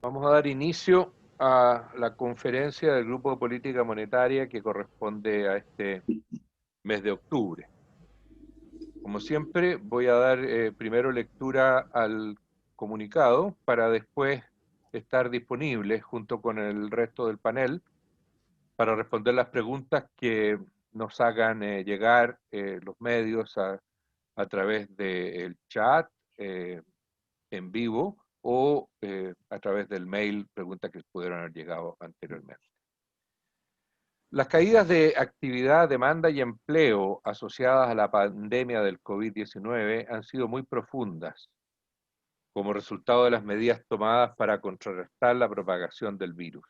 Vamos a dar inicio a la conferencia del Grupo de Política Monetaria que corresponde a este mes de octubre. Como siempre, voy a dar primero lectura al comunicado para después estar disponible junto con el resto del panel para responder las preguntas que nos hagan llegar los medios a través del chat en vivo o a través del mail, preguntas que pudieron haber llegado anteriormente. Las caídas de actividad, demanda y empleo asociadas a la pandemia del COVID-19 han sido muy profundas como resultado de las medidas tomadas para contrarrestar la propagación del virus.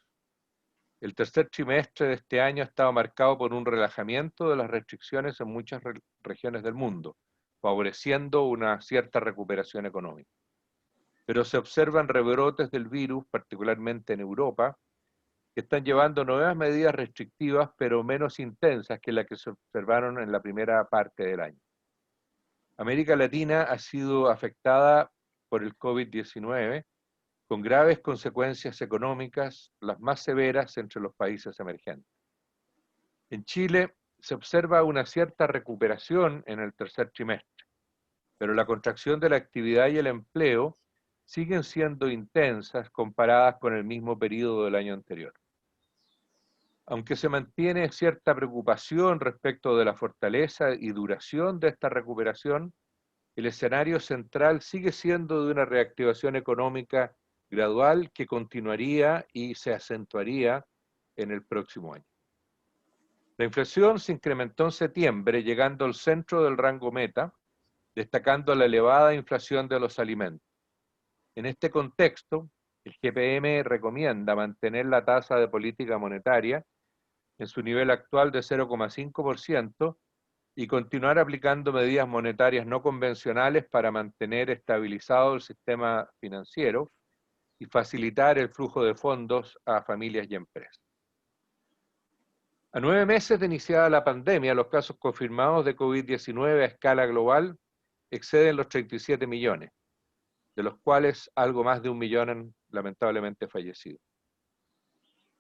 El tercer trimestre de este año ha estado marcado por un relajamiento de las restricciones en muchas regiones del mundo, favoreciendo una cierta recuperación económica. Pero se observan rebrotes del virus, particularmente en Europa, que están llevando nuevas medidas restrictivas, pero menos intensas que las que se observaron en la primera parte del año. América Latina ha sido afectada por el COVID-19, con graves consecuencias económicas, las más severas entre los países emergentes. En Chile se observa una cierta recuperación en el tercer trimestre, pero la contracción de la actividad y el empleo siguen siendo intensas comparadas con el mismo periodo del año anterior. Aunque se mantiene cierta preocupación respecto de la fortaleza y duración de esta recuperación, el escenario central sigue siendo de una reactivación económica gradual que continuaría y se acentuaría en el próximo año. La inflación se incrementó en septiembre, llegando al centro del rango meta, destacando la elevada inflación de los alimentos. En este contexto, el GPM recomienda mantener la tasa de política monetaria en su nivel actual de 0,5% y continuar aplicando medidas monetarias no convencionales para mantener estabilizado el sistema financiero y facilitar el flujo de fondos a familias y empresas. A 9 meses de iniciada la pandemia, los casos confirmados de COVID-19 a escala global exceden los 37 millones, de los cuales algo más de 1 millón han lamentablemente fallecido.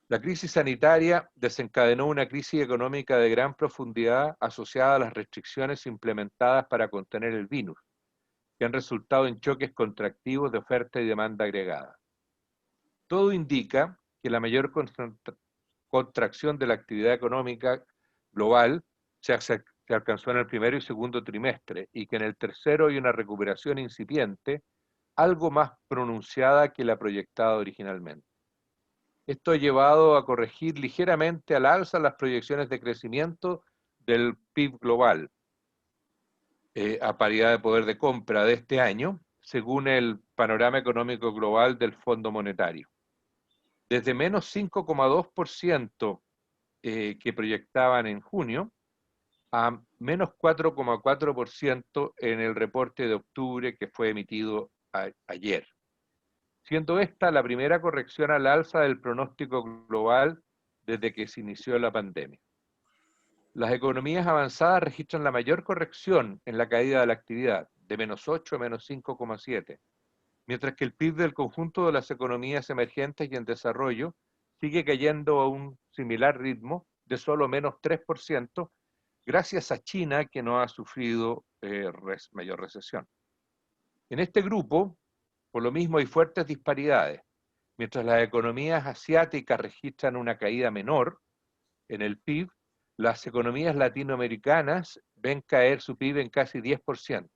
La crisis sanitaria desencadenó una crisis económica de gran profundidad asociada a las restricciones implementadas para contener el virus, que han resultado en choques contractivos de oferta y demanda agregada. Todo indica que la mayor contracción de la actividad económica global se alcanzó en el primero y segundo trimestre y que en el tercero hay una recuperación incipiente, algo más pronunciada que la proyectada originalmente. Esto ha llevado a corregir ligeramente al alza las proyecciones de crecimiento del PIB global a paridad de poder de compra de este año, según el panorama económico global del Fondo Monetario. Desde menos 5,2% que proyectaban en junio a menos 4,4% en el reporte de octubre que fue emitido ayer, siendo esta la primera corrección al alza del pronóstico global desde que se inició la pandemia. Las economías avanzadas registran la mayor corrección en la caída de la actividad, de menos 8 a menos 5,7, mientras que el PIB del conjunto de las economías emergentes y en desarrollo sigue cayendo a un similar ritmo de solo menos 3%, gracias a China, que no ha sufrido mayor recesión. En este grupo, por lo mismo, hay fuertes disparidades. Mientras las economías asiáticas registran una caída menor en el PIB, las economías latinoamericanas ven caer su PIB en casi 10%.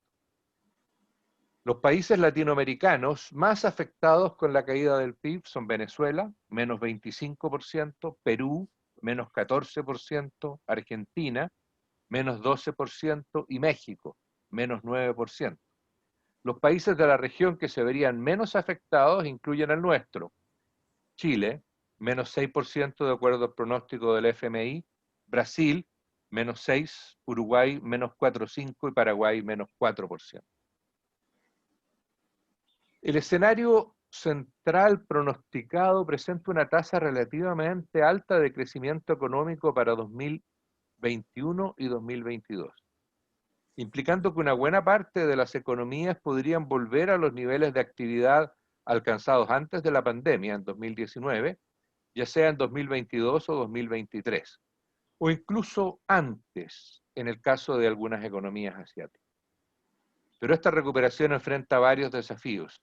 Los países latinoamericanos más afectados con la caída del PIB son Venezuela, menos 25%, Perú, menos 14%, Argentina, menos 12%, y México, menos 9%. Los países de la región que se verían menos afectados incluyen el nuestro: Chile, menos 6% de acuerdo al pronóstico del FMI, Brasil, menos 6%, Uruguay, menos 4,5% y Paraguay, menos 4%. El escenario central pronosticado presenta una tasa relativamente alta de crecimiento económico para 2021 y 2022, implicando que una buena parte de las economías podrían volver a los niveles de actividad alcanzados antes de la pandemia, en 2019, ya sea en 2022 o 2023, o incluso antes, en el caso de algunas economías asiáticas. Pero esta recuperación enfrenta varios desafíos,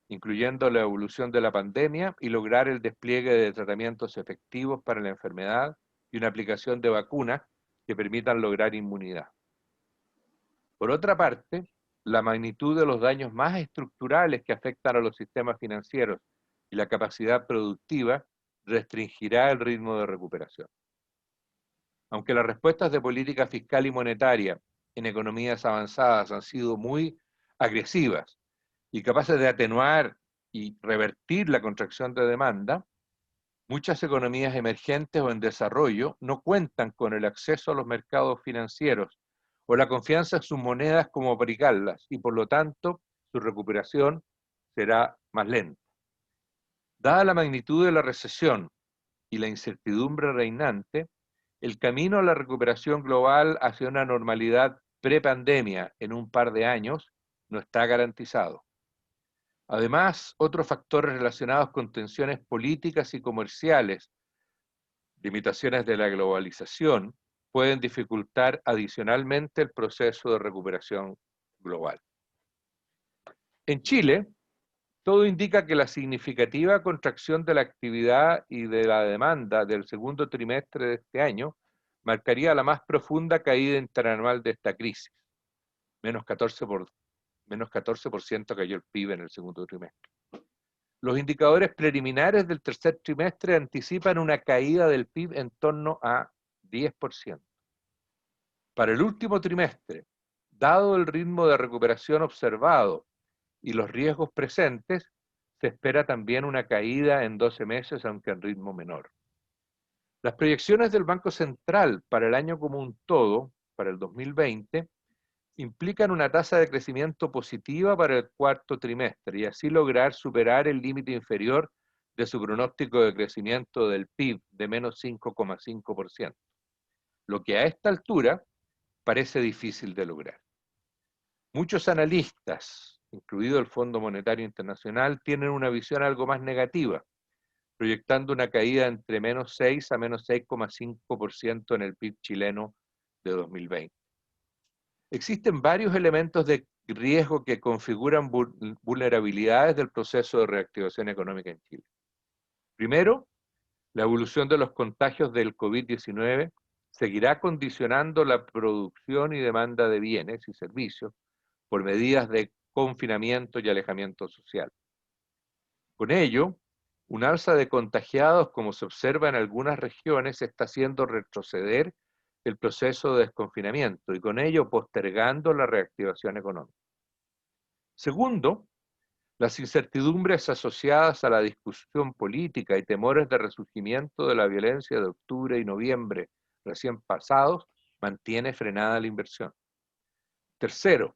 incluyendo la evolución de la pandemia y lograr el despliegue de tratamientos efectivos para la enfermedad y una aplicación de vacunas que permitan lograr inmunidad. Por otra parte, la magnitud de los daños más estructurales que afectan a los sistemas financieros y la capacidad productiva restringirá el ritmo de recuperación. Aunque las respuestas de política fiscal y monetaria en economías avanzadas han sido muy agresivas y capaces de atenuar y revertir la contracción de demanda, muchas economías emergentes o en desarrollo no cuentan con el acceso a los mercados financieros o la confianza en sus monedas como aplicarlas, y por lo tanto su recuperación será más lenta. Dada la magnitud de la recesión y la incertidumbre reinante, el camino a la recuperación global hacia una normalidad prepandemia en un par de años no está garantizado. Además, otros factores relacionados con tensiones políticas y comerciales, limitaciones de la globalización, pueden dificultar adicionalmente el proceso de recuperación global. En Chile, todo indica que la significativa contracción de la actividad y de la demanda del segundo trimestre de este año marcaría la más profunda caída interanual de esta crisis. Menos 14% cayó el PIB en el segundo trimestre. Los indicadores preliminares del tercer trimestre anticipan una caída del PIB en torno a 10%. Para el último trimestre, dado el ritmo de recuperación observado y los riesgos presentes, se espera también una caída en 12 meses, aunque en ritmo menor. Las proyecciones del Banco Central para el año como un todo, para el 2020, implican una tasa de crecimiento positiva para el cuarto trimestre y así lograr superar el límite inferior de su pronóstico de crecimiento del PIB de menos 5,5%, lo que a esta altura parece difícil de lograr. Muchos analistas, incluido el Fondo Monetario Internacional, tienen una visión algo más negativa, proyectando una caída entre menos 6 a menos 6,5% en el PIB chileno de 2020. Existen varios elementos de riesgo que configuran vulnerabilidades del proceso de reactivación económica en Chile. Primero, la evolución de los contagios del COVID-19 seguirá condicionando la producción y demanda de bienes y servicios por medidas de confinamiento y alejamiento social. Con ello, un alza de contagiados, como se observa en algunas regiones, está haciendo retroceder el proceso de desconfinamiento y con ello postergando la reactivación económica. Segundo, las incertidumbres asociadas a la discusión política y temores de resurgimiento de la violencia de octubre y noviembre recién pasados mantiene frenada la inversión. Tercero,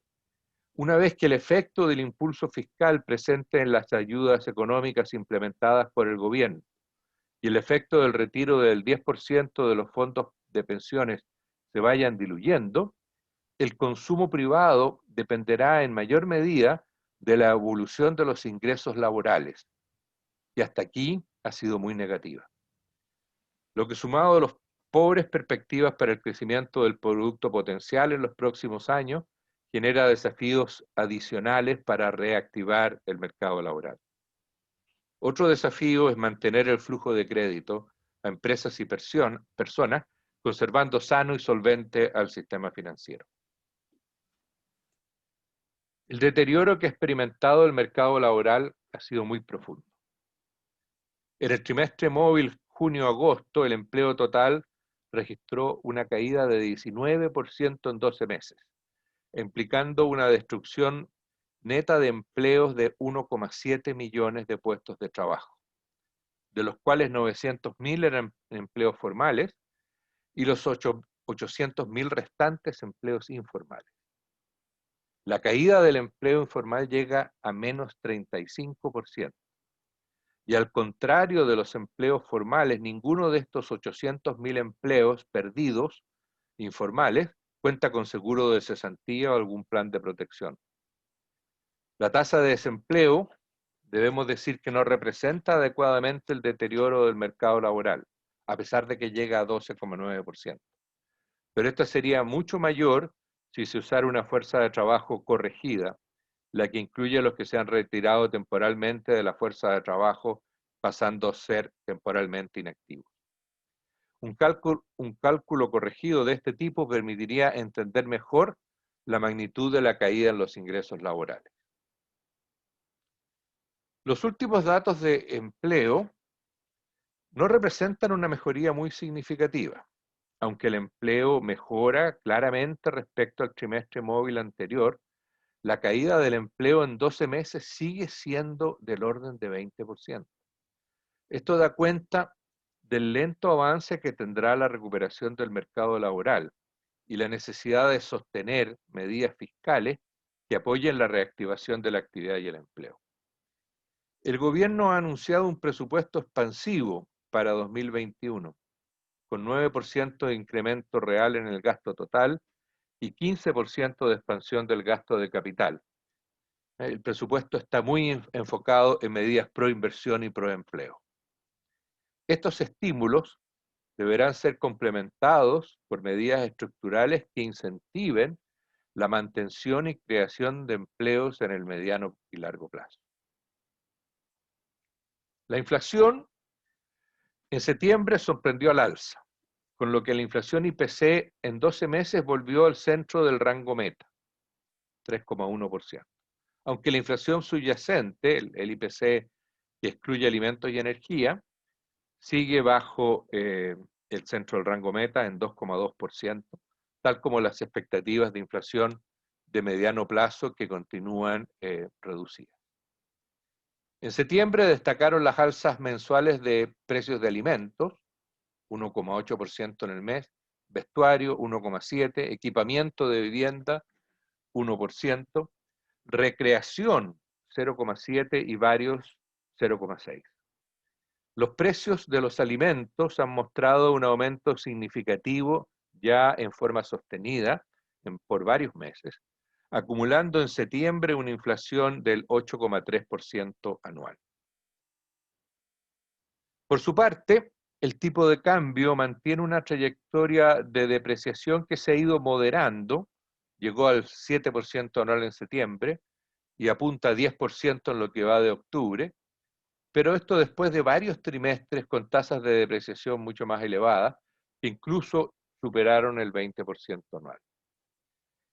una vez que el efecto del impulso fiscal presente en las ayudas económicas implementadas por el gobierno y el efecto del retiro del 10% de los fondos de pensiones se vayan diluyendo, el consumo privado dependerá en mayor medida de la evolución de los ingresos laborales, y hasta aquí ha sido muy negativa. Lo que sumado a las pobres perspectivas para el crecimiento del producto potencial en los próximos años, genera desafíos adicionales para reactivar el mercado laboral. Otro desafío es mantener el flujo de crédito a empresas y personas, conservando sano y solvente al sistema financiero. El deterioro que ha experimentado el mercado laboral ha sido muy profundo. En el trimestre móvil junio-agosto, el empleo total registró una caída de 19% en 12 meses, implicando una destrucción neta de empleos de 1,7 millones de puestos de trabajo, de los cuales 900.000 eran empleos formales y los 800.000 restantes empleos informales. La caída del empleo informal llega a menos 35%. Y al contrario de los empleos formales, ninguno de estos 800.000 empleos perdidos, informales, cuenta con seguro de cesantía o algún plan de protección. La tasa de desempleo debemos decir que no representa adecuadamente el deterioro del mercado laboral, a pesar de que llega a 12,9%. Pero esto sería mucho mayor si se usara una fuerza de trabajo corregida, la que incluye a los que se han retirado temporalmente de la fuerza de trabajo, pasando a ser temporalmente inactivos. Un cálculo corregido de este tipo permitiría entender mejor la magnitud de la caída en los ingresos laborales. Los últimos datos de empleo no representan una mejoría muy significativa, aunque el empleo mejora claramente respecto al trimestre móvil anterior. La caída del empleo en 12 meses sigue siendo del orden de 20%. Esto da cuenta del lento avance que tendrá la recuperación del mercado laboral y la necesidad de sostener medidas fiscales que apoyen la reactivación de la actividad y el empleo. El gobierno ha anunciado un presupuesto expansivo para 2021, con 9% de incremento real en el gasto total y 15% de expansión del gasto de capital. El presupuesto está muy enfocado en medidas pro inversión y pro empleo. Estos estímulos deberán ser complementados por medidas estructurales que incentiven la mantención y creación de empleos en el mediano y largo plazo. La inflación en septiembre sorprendió al alza, con lo que la inflación IPC en 12 meses volvió al centro del rango meta, 3,1%. Aunque la inflación subyacente, el IPC que excluye alimentos y energía, sigue bajo el centro del rango meta en 2,2%, tal como las expectativas de inflación de mediano plazo que continúan reducidas. En septiembre destacaron las alzas mensuales de precios de alimentos, 1,8% en el mes, vestuario, 1,7%, equipamiento de vivienda, 1%, recreación, 0,7% y varios, 0,6%. Los precios de los alimentos han mostrado un aumento significativo ya en forma sostenida por varios meses, acumulando en septiembre una inflación del 8,3% anual. Por su parte, el tipo de cambio mantiene una trayectoria de depreciación que se ha ido moderando, llegó al 7% anual en septiembre y apunta a 10% en lo que va de octubre, pero esto después de varios trimestres con tasas de depreciación mucho más elevadas, que incluso superaron el 20% anual.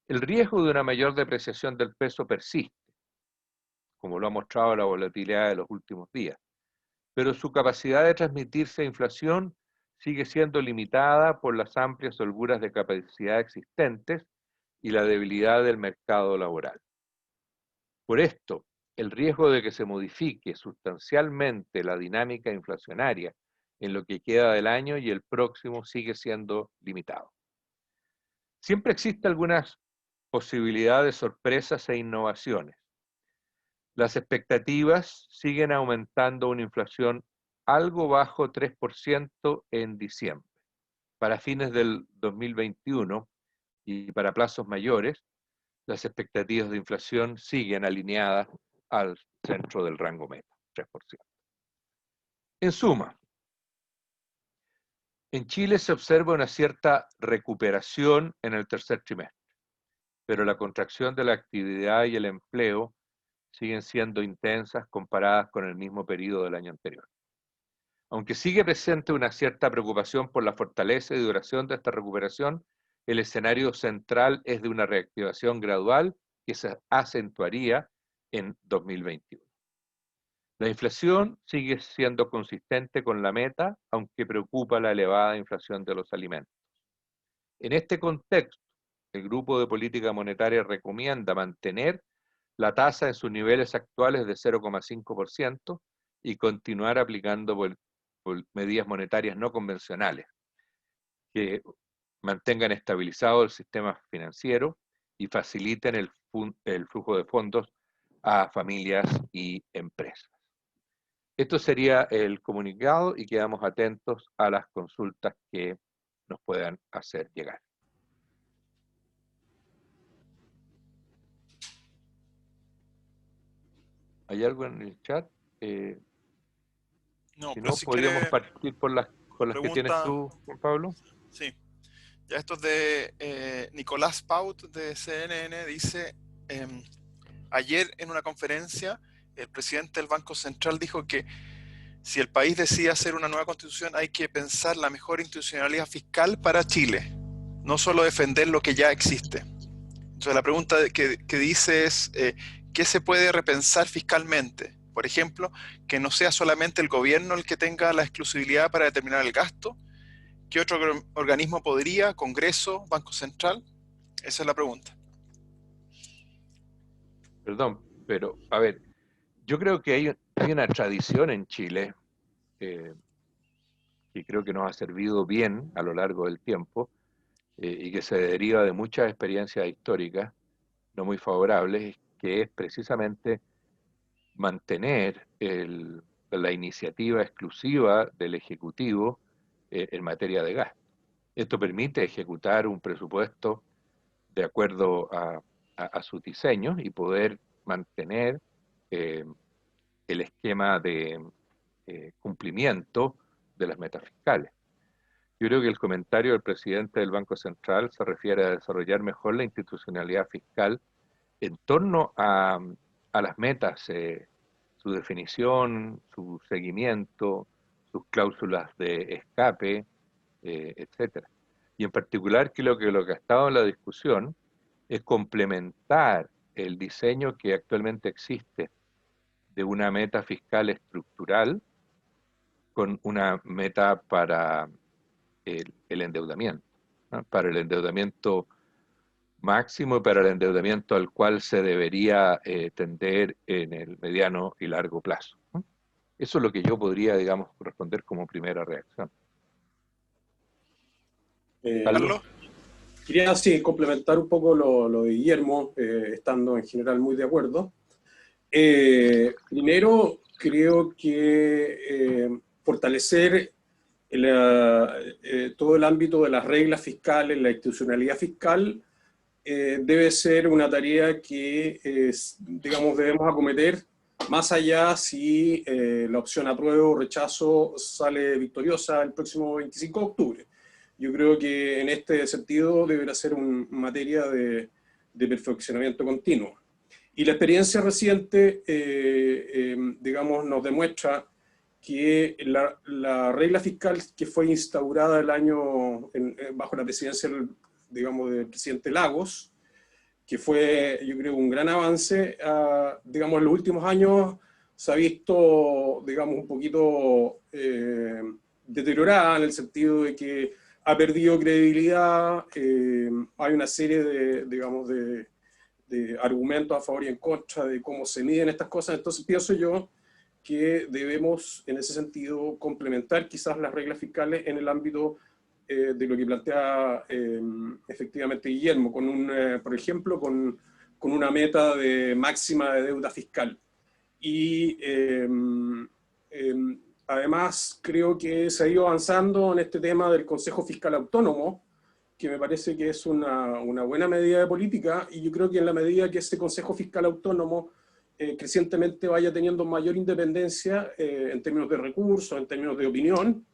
El riesgo de una mayor depreciación del peso persiste, como lo ha mostrado la volatilidad de los últimos días, pero su capacidad de transmitirse a inflación sigue siendo limitada por las amplias holguras de capacidad existentes y la debilidad del mercado laboral. Por esto, el riesgo de que se modifique sustancialmente la dinámica inflacionaria en lo que queda del año y el próximo sigue siendo limitado. Siempre existe algunas posibilidades de sorpresas e innovaciones. Las expectativas siguen aumentando una inflación algo bajo 3% en diciembre. Para fines del 2021 y para plazos mayores, las expectativas de inflación siguen alineadas al centro del rango meta, 3%. En suma, en Chile se observa una cierta recuperación en el tercer trimestre, pero la contracción de la actividad y el empleo siguen siendo intensas comparadas con el mismo periodo del año anterior. Aunque sigue presente una cierta preocupación por la fortaleza y duración de esta recuperación, el escenario central es de una reactivación gradual que se acentuaría en 2021. La inflación sigue siendo consistente con la meta, aunque preocupa la elevada inflación de los alimentos. En este contexto, el Grupo de Política Monetaria recomienda mantener la tasa en sus niveles actuales de 0,5% y continuar aplicando medidas monetarias no convencionales que mantengan estabilizado el sistema financiero y faciliten el flujo de fondos a familias y empresas. Esto sería el comunicado y quedamos atentos a las consultas que nos puedan hacer llegar. ¿Hay algo en el chat? No, Si pero no, si podríamos quiere, partir por las que tienes pregunta, tú, Juan Pablo. sí. Ya esto es de Nicolás Paut de CNN, dice, ayer en una conferencia, el presidente del Banco Central dijo que si el país decide hacer una nueva constitución, hay que pensar la mejor institucionalidad fiscal para Chile, no solo defender lo que ya existe. Entonces la pregunta que dice es, ¿qué se puede repensar fiscalmente? Por ejemplo, que no sea solamente el gobierno el que tenga la exclusividad para determinar el gasto. ¿Qué otro organismo podría? ¿Congreso? ¿Banco Central? Esa es la pregunta. Perdón, pero a ver, yo creo que hay una tradición en Chile eh, que creo que nos ha servido bien a lo largo del tiempo y que se deriva de muchas experiencias históricas no muy favorables, que es precisamente mantener la iniciativa exclusiva del Ejecutivo en materia de gasto. Esto permite ejecutar un presupuesto de acuerdo a sus diseños y poder mantener eh, el esquema de cumplimiento de las metas fiscales. Yo creo que el comentario del presidente del Banco Central se refiere a desarrollar mejor la institucionalidad fiscal en torno a las metas, su definición, su seguimiento, sus cláusulas de escape, etcétera. Y en particular que lo que ha estado en la discusión es complementar el diseño que actualmente existe de una meta fiscal estructural con una meta para el endeudamiento, ¿no? Para el endeudamiento máximo y para el endeudamiento al cual se debería tender en el mediano y largo plazo, ¿no? Eso es lo que yo podría, digamos, responder como primera reacción. Carlos. Carlos, Quería sí, complementar un poco lo de Guillermo, estando en general muy de acuerdo. Primero, creo que fortalecer todo el ámbito de las reglas fiscales, la institucionalidad fiscal, debe ser una tarea que, digamos, debemos acometer, más allá si la opción apruebo o rechazo sale victoriosa el próximo 25 de octubre. Yo creo que en este sentido deberá ser una materia de perfeccionamiento continuo. Y la experiencia reciente, digamos, nos demuestra que la regla fiscal que fue instaurada el año bajo la presidencia, digamos, del presidente Lagos, que fue, yo creo, un gran avance, digamos, en los últimos años se ha visto, digamos, un poquito deteriorada en el sentido de que ha perdido credibilidad, hay una serie de, digamos, de argumentos a favor y en contra de cómo se miden estas cosas. Entonces pienso yo que debemos, en ese sentido, complementar quizás las reglas fiscales en el ámbito de lo que plantea efectivamente Guillermo, por ejemplo, con una meta de máxima de deuda fiscal. Y además creo que se ha ido avanzando en este tema del Consejo Fiscal Autónomo, que me parece que es una buena medida de política, y yo creo que en la medida que ese Consejo Fiscal Autónomo crecientemente vaya teniendo mayor independencia en términos de recursos, en términos de opinión,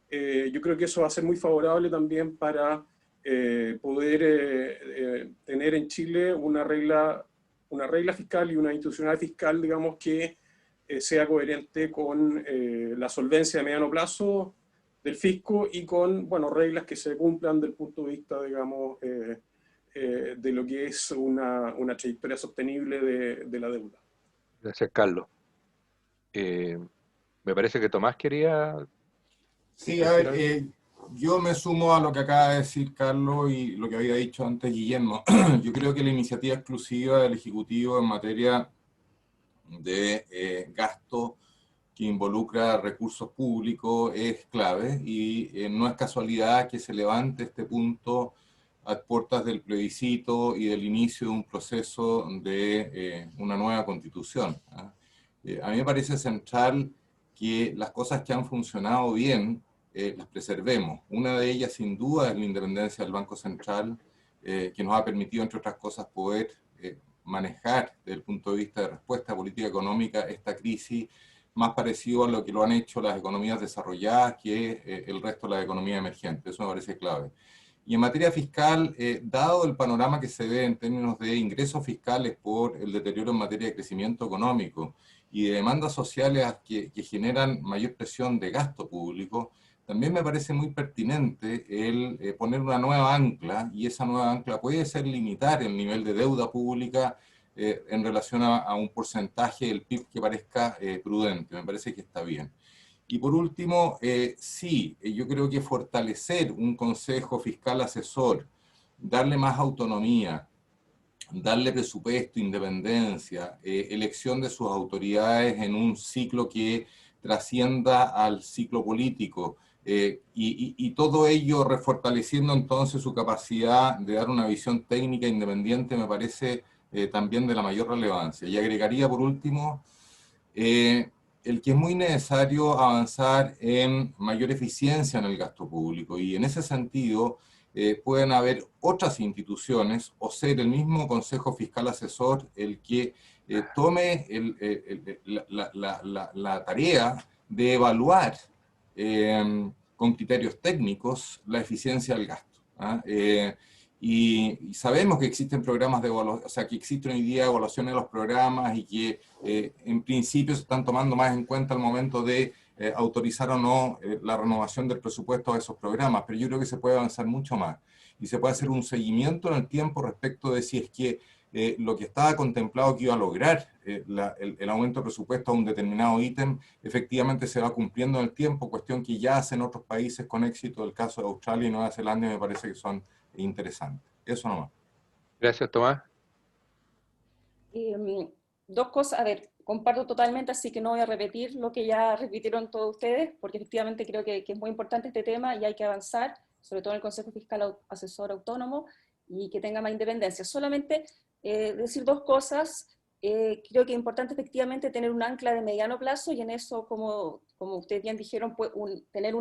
yo creo que eso va a ser muy favorable también para poder tener en Chile una regla fiscal y una institucional fiscal, digamos, que sea coherente con la solvencia de mediano plazo del fisco y con, bueno, reglas que se cumplan desde el punto de vista, digamos, de lo que es una trayectoria sostenible de la deuda. Gracias, Carlos. Me parece que Tomás quería Sí, a decir ver, algo. yo me sumo a lo que acaba de decir Carlos y lo que había dicho antes Guillermo. Yo creo que la iniciativa exclusiva del Ejecutivo en materia de gasto que involucra recursos públicos es clave y no es casualidad que se levante este punto a puertas del plebiscito y del inicio de un proceso de una nueva constitución. A mí me parece central que las cosas que han funcionado bien las preservemos. Una de ellas, sin duda, es la independencia del Banco Central, que nos ha permitido, entre otras cosas, poder manejar desde el punto de vista de respuesta política económica esta crisis más parecido a lo que lo han hecho las economías desarrolladas que el resto de las economías emergentes. Eso me parece clave. Y en materia fiscal, dado el panorama que se ve en términos de ingresos fiscales por el deterioro en materia de crecimiento económico y de demandas sociales que generan mayor presión de gasto público, también me parece muy pertinente el poner una nueva ancla, y esa nueva ancla puede ser limitar el nivel de deuda pública en relación a un porcentaje del PIB que parezca prudente. Me parece que está bien. Y por último, sí, yo creo que fortalecer un consejo fiscal asesor, darle más autonomía, darle presupuesto, independencia, elección de sus autoridades en un ciclo que trascienda al ciclo político, y todo ello refortaleciendo entonces su capacidad de dar una visión técnica independiente, me parece también de la mayor relevancia. Y agregaría por último el que es muy necesario avanzar en mayor eficiencia en el gasto público, y en ese sentido pueden haber otras instituciones o ser el mismo Consejo Fiscal Asesor el que tome la tarea de evaluar con criterios técnicos la eficiencia del gasto. Y sabemos que existen programas de evaluación, o sea, que existen hoy día evaluaciones de los programas y que en principio se están tomando más en cuenta al momento de autorizar o no la renovación del presupuesto de esos programas, pero yo creo que se puede avanzar mucho más y se puede hacer un seguimiento en el tiempo respecto de si es que lo que estaba contemplado que iba a lograr el aumento de presupuesto a un determinado ítem, efectivamente se va cumpliendo en el tiempo, cuestión que ya hacen otros países con éxito, el caso de Australia y Nueva Zelanda, y me parece que son interesantes. Eso nomás. Gracias, Tomás. Dos cosas, a ver, comparto totalmente, así que no voy a repetir lo que ya repitieron todos ustedes, porque efectivamente creo que es muy importante este tema y hay que avanzar, sobre todo en el Consejo Fiscal Asesor Autónomo, y que tenga más independencia. Solamente decir dos cosas. Creo que es importante efectivamente tener un ancla de mediano plazo, y en eso, como ustedes bien dijeron, tener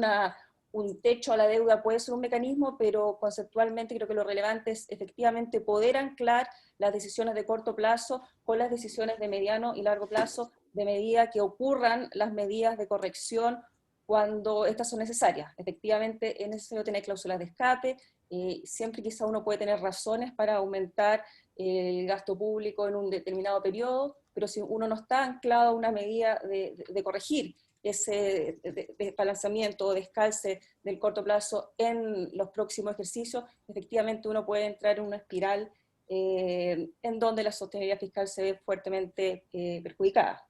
un techo a la deuda puede ser un mecanismo, pero conceptualmente creo que lo relevante es efectivamente poder anclar las decisiones de corto plazo con las decisiones de mediano y largo plazo, de medida que ocurran las medidas de corrección cuando estas son necesarias. Efectivamente es necesario tener cláusulas de escape, siempre quizá uno puede tener razones para aumentar el gasto público en un determinado periodo, pero si uno no está anclado a una medida de corregir ese desbalanceamiento o descalce del corto plazo en los próximos ejercicios, efectivamente uno puede entrar en una espiral en donde la sostenibilidad fiscal se ve fuertemente perjudicada.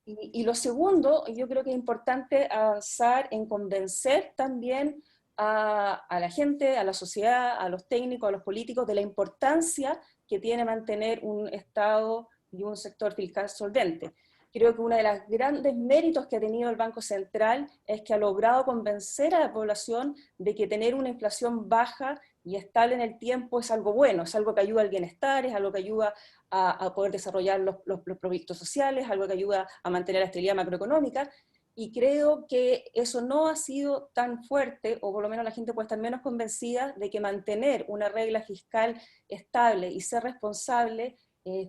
Y lo segundo, yo creo que es importante avanzar en convencer también a la gente, a la sociedad, a los técnicos, a los políticos, de la importancia que tiene mantener un Estado y un sector fiscal solvente. Creo que uno de los grandes méritos que ha tenido el Banco Central es que ha logrado convencer a la población de que tener una inflación baja y estable en el tiempo es algo bueno, es algo que ayuda al bienestar, es algo que ayuda a poder desarrollar los proyectos sociales, algo que ayuda a mantener la estabilidad macroeconómica, y creo que eso no ha sido tan fuerte, o por lo menos la gente puede estar menos convencida de que mantener una regla fiscal estable y ser responsable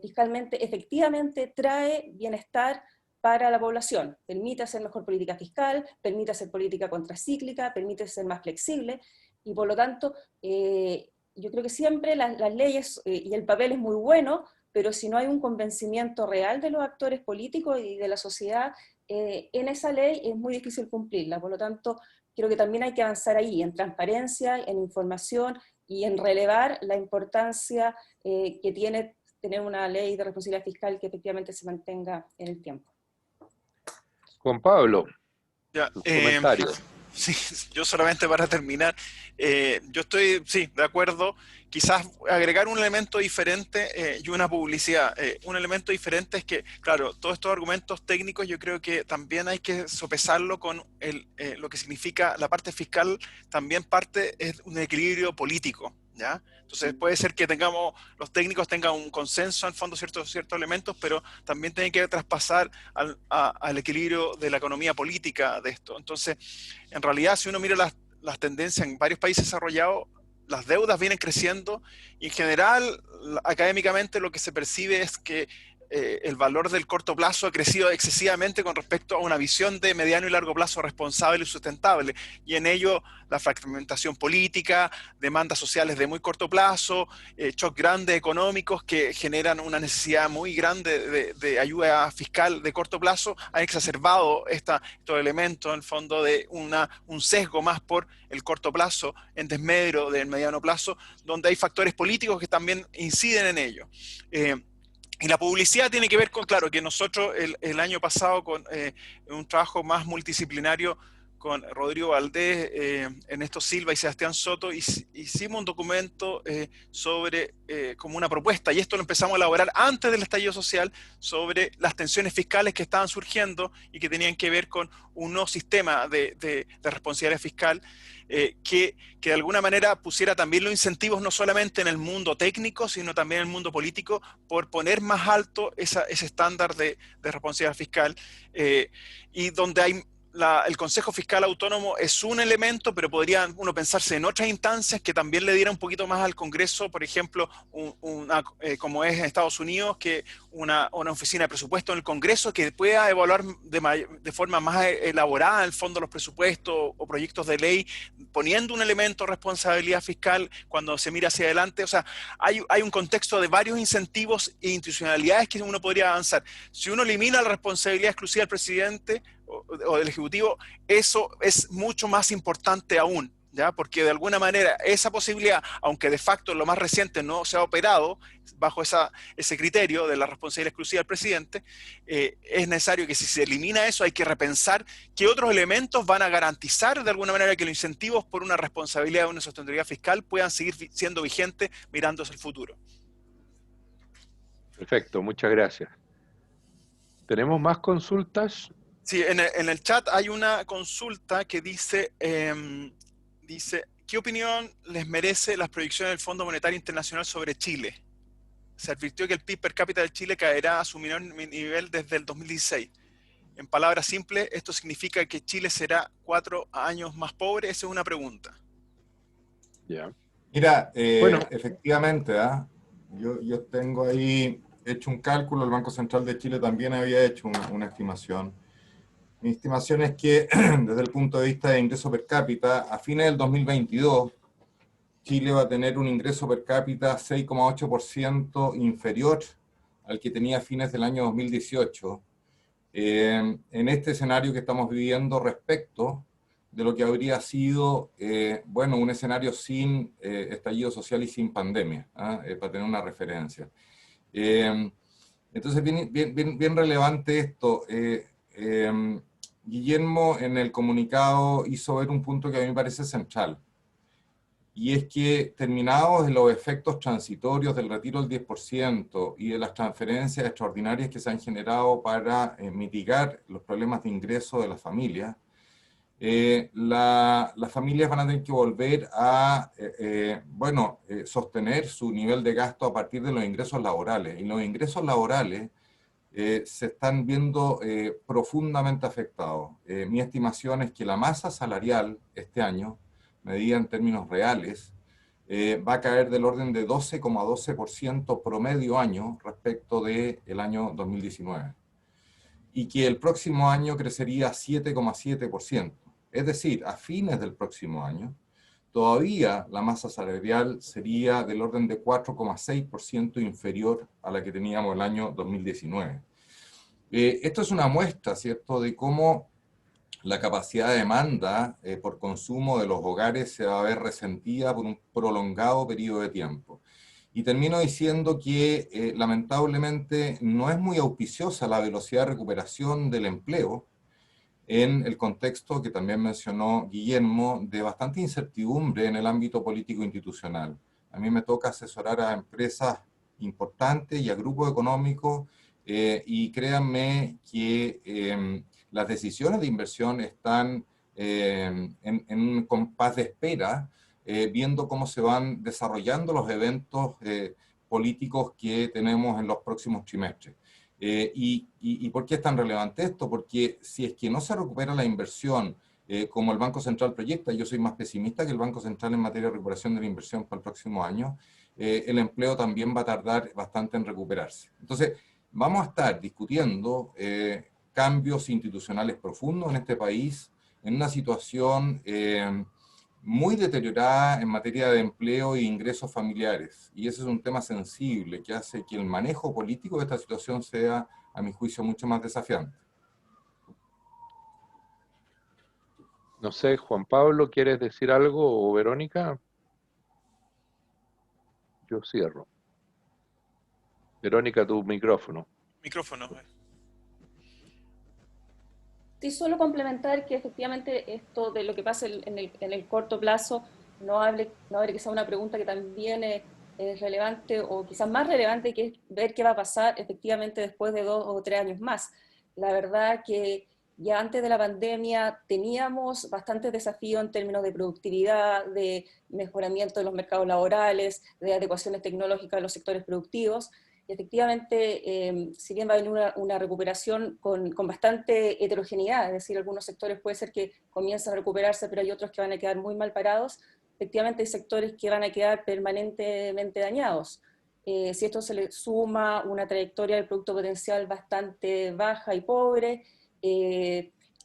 fiscalmente efectivamente trae bienestar para la población, permite hacer mejor política fiscal, permite hacer política contracíclica, permite ser más flexible, y por lo tanto yo creo que siempre las leyes y el papel es muy bueno, pero si no hay un convencimiento real de los actores políticos y de la sociedad en esa ley, es muy difícil cumplirla. Por lo tanto, creo que también hay que avanzar ahí, en transparencia, en información y en relevar la importancia que tiene tener una ley de responsabilidad fiscal que efectivamente se mantenga en el tiempo. Juan Pablo, ya, tus comentarios. Sí, yo solamente para terminar, yo estoy, sí, de acuerdo, quizás agregar un elemento diferente y una publicidad. Un elemento diferente es que, claro, todos estos argumentos técnicos yo creo que también hay que sopesarlo con lo que significa la parte fiscal, también parte es un equilibrio político, ¿ya? Entonces puede ser que los técnicos tengan un consenso en fondo ciertos elementos, pero también tienen que traspasar al equilibrio de la economía política de esto. Entonces, en realidad, si uno mira las tendencias en varios países desarrollados, las deudas vienen creciendo y en general, académicamente, lo que se percibe es que el valor del corto plazo ha crecido excesivamente con respecto a una visión de mediano y largo plazo responsable y sustentable. Y en ello, la fragmentación política, demandas sociales de muy corto plazo, shocks grandes económicos que generan una necesidad muy grande de ayuda fiscal de corto plazo, han exacerbado estos elementos, en el fondo, de un sesgo más por el corto plazo en desmedro del mediano plazo, donde hay factores políticos que también inciden en ello. Y la publicidad tiene que ver con, claro, que nosotros el año pasado con un trabajo más multidisciplinario con Rodrigo Valdés, Ernesto Silva y Sebastián Soto, hicimos un documento sobre, como una propuesta, y esto lo empezamos a elaborar antes del estallido social, sobre las tensiones fiscales que estaban surgiendo y que tenían que ver con un nuevo sistema de responsabilidad fiscal, que de alguna manera pusiera también los incentivos no solamente en el mundo técnico, sino también en el mundo político, por poner más alto ese estándar de responsabilidad fiscal, y donde hay el Consejo Fiscal Autónomo es un elemento, pero podría uno pensarse en otras instancias que también le diera un poquito más al Congreso, por ejemplo, como es en Estados Unidos, que una oficina de presupuesto en el Congreso que pueda evaluar de forma más elaborada el fondo de los presupuestos o proyectos de ley, poniendo un elemento de responsabilidad fiscal cuando se mira hacia adelante. O sea, hay un contexto de varios incentivos e institucionalidades que uno podría avanzar. Si uno elimina la responsabilidad exclusiva del presidente o del Ejecutivo, eso es mucho más importante aún, ¿ya? Porque de alguna manera esa posibilidad, aunque de facto en lo más reciente no se ha operado bajo ese criterio de la responsabilidad exclusiva del presidente, es necesario que si se elimina eso hay que repensar qué otros elementos van a garantizar de alguna manera que los incentivos por una responsabilidad de una sostenibilidad fiscal puedan seguir siendo vigentes mirando hacia el futuro. Perfecto, muchas gracias. ¿Tenemos más consultas? Sí, en el chat hay una consulta que dice, ¿qué opinión les merece las proyecciones del Fondo Monetario Internacional sobre Chile? Se advirtió que el PIB per cápita de Chile caerá a su menor nivel desde el 2016. En palabras simples, ¿esto significa que Chile será 4 años más pobre? Esa es una pregunta. Ya. Mira, Bueno, efectivamente, yo tengo ahí hecho un cálculo, el Banco Central de Chile también había hecho una estimación. Mi estimación es que desde el punto de vista de ingreso per cápita, a fines del 2022, Chile va a tener un ingreso per cápita 6,8% inferior al que tenía a fines del año 2018. En este escenario que estamos viviendo respecto de lo que habría sido, bueno, un escenario sin estallido social y sin pandemia, para tener una referencia. Entonces, bien relevante esto. Guillermo en el comunicado hizo ver un punto que a mí me parece central, y es que terminados los efectos transitorios del retiro del 10% y de las transferencias extraordinarias que se han generado para mitigar los problemas de ingreso de las familias, las familias van a tener que volver a sostener su nivel de gasto a partir de los ingresos laborales, y los ingresos laborales se están viendo profundamente afectados. Mi estimación es que la masa salarial este año, medida en términos reales, va a caer del orden de 12,12% promedio año respecto del año 2019. Y que el próximo año crecería 7,7%. Es decir, a fines del próximo año, todavía la masa salarial sería del orden de 4,6% inferior a la que teníamos el año 2019. Esto es una muestra, ¿cierto?, de cómo la capacidad de demanda por consumo de los hogares se va a ver resentida por un prolongado periodo de tiempo. Y termino diciendo que lamentablemente no es muy auspiciosa la velocidad de recuperación del empleo en el contexto que también mencionó Guillermo de bastante incertidumbre en el ámbito político institucional. A mí me toca asesorar a empresas importantes y a grupos económicos y créanme que las decisiones de inversión están en un compás de espera, viendo cómo se van desarrollando los eventos políticos que tenemos en los próximos trimestres. ¿Y por qué es tan relevante esto? Porque si es que no se recupera la inversión como el Banco Central proyecta. Yo soy más pesimista que el Banco Central en materia de recuperación de la inversión para el próximo año. El empleo también va a tardar bastante en recuperarse. Entonces, vamos a estar discutiendo cambios institucionales profundos en este país, en una situación muy deteriorada en materia de empleo e ingresos familiares. Y ese es un tema sensible que hace que el manejo político de esta situación sea, a mi juicio, mucho más desafiante. No sé, Juan Pablo, ¿quieres decir algo o Verónica? Yo cierro. Verónica, tu micrófono. Micrófono. Sí, solo complementar que efectivamente esto de lo que pasa en el corto plazo no hable que sea una pregunta que también es relevante o quizás más relevante, que es ver qué va a pasar efectivamente después de 2 o 3 años más. La verdad que ya antes de la pandemia teníamos bastantes desafíos en términos de productividad, de mejoramiento de los mercados laborales, de adecuaciones tecnológicas de los sectores productivos. Y efectivamente, si bien va a venir una recuperación con bastante heterogeneidad, es decir, algunos sectores puede ser que comiencen a recuperarse, pero hay otros que van a quedar muy mal parados, efectivamente hay sectores que van a quedar permanentemente dañados. Si esto se le suma una trayectoria del producto potencial bastante baja y pobre,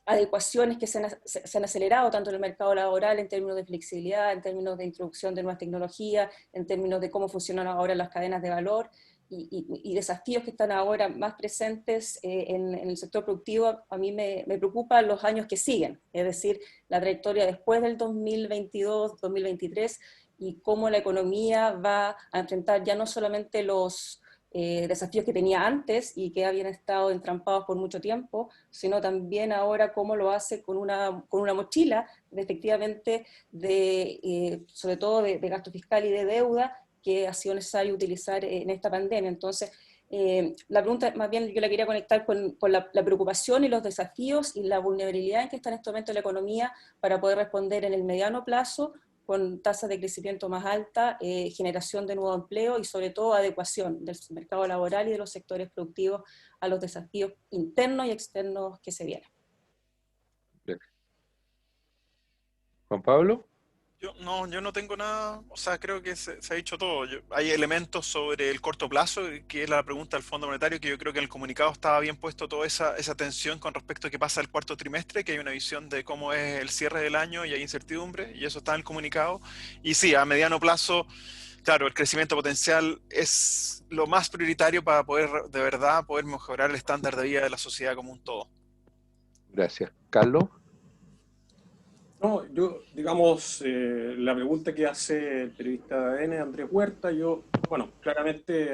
adecuaciones que se han acelerado tanto en el mercado laboral en términos de flexibilidad, en términos de introducción de nuevas tecnologías, en términos de cómo funcionan ahora las cadenas de valor, y desafíos que están ahora más presentes en el sector productivo. A mí me preocupan los años que siguen, es decir, la trayectoria después del 2022, 2023, y cómo la economía va a enfrentar ya no solamente los desafíos que tenía antes y que habían estado entrampados por mucho tiempo, sino también ahora cómo lo hace con una mochila de, efectivamente, sobre todo de gasto fiscal y de deuda, que ha sido necesario utilizar en esta pandemia. Entonces, la pregunta, más bien yo la quería conectar con la preocupación y los desafíos y la vulnerabilidad en que está en este momento la economía para poder responder en el mediano plazo con tasas de crecimiento más altas, generación de nuevo empleo y sobre todo adecuación del mercado laboral y de los sectores productivos a los desafíos internos y externos que se vienen. Juan Pablo. Yo no tengo nada, o sea, creo que se ha dicho todo. Hay elementos sobre el corto plazo, que es la pregunta del Fondo Monetario, que yo creo que en el comunicado estaba bien puesto toda esa tensión con respecto a qué pasa el cuarto trimestre, que hay una visión de cómo es el cierre del año y hay incertidumbre, y eso está en el comunicado. Y sí, a mediano plazo, claro, el crecimiento potencial es lo más prioritario para poder, de verdad, poder mejorar el estándar de vida de la sociedad como un todo. Gracias. Carlos. No, yo, digamos, la pregunta que hace el periodista de ADN, Andrés Huerta, bueno, claramente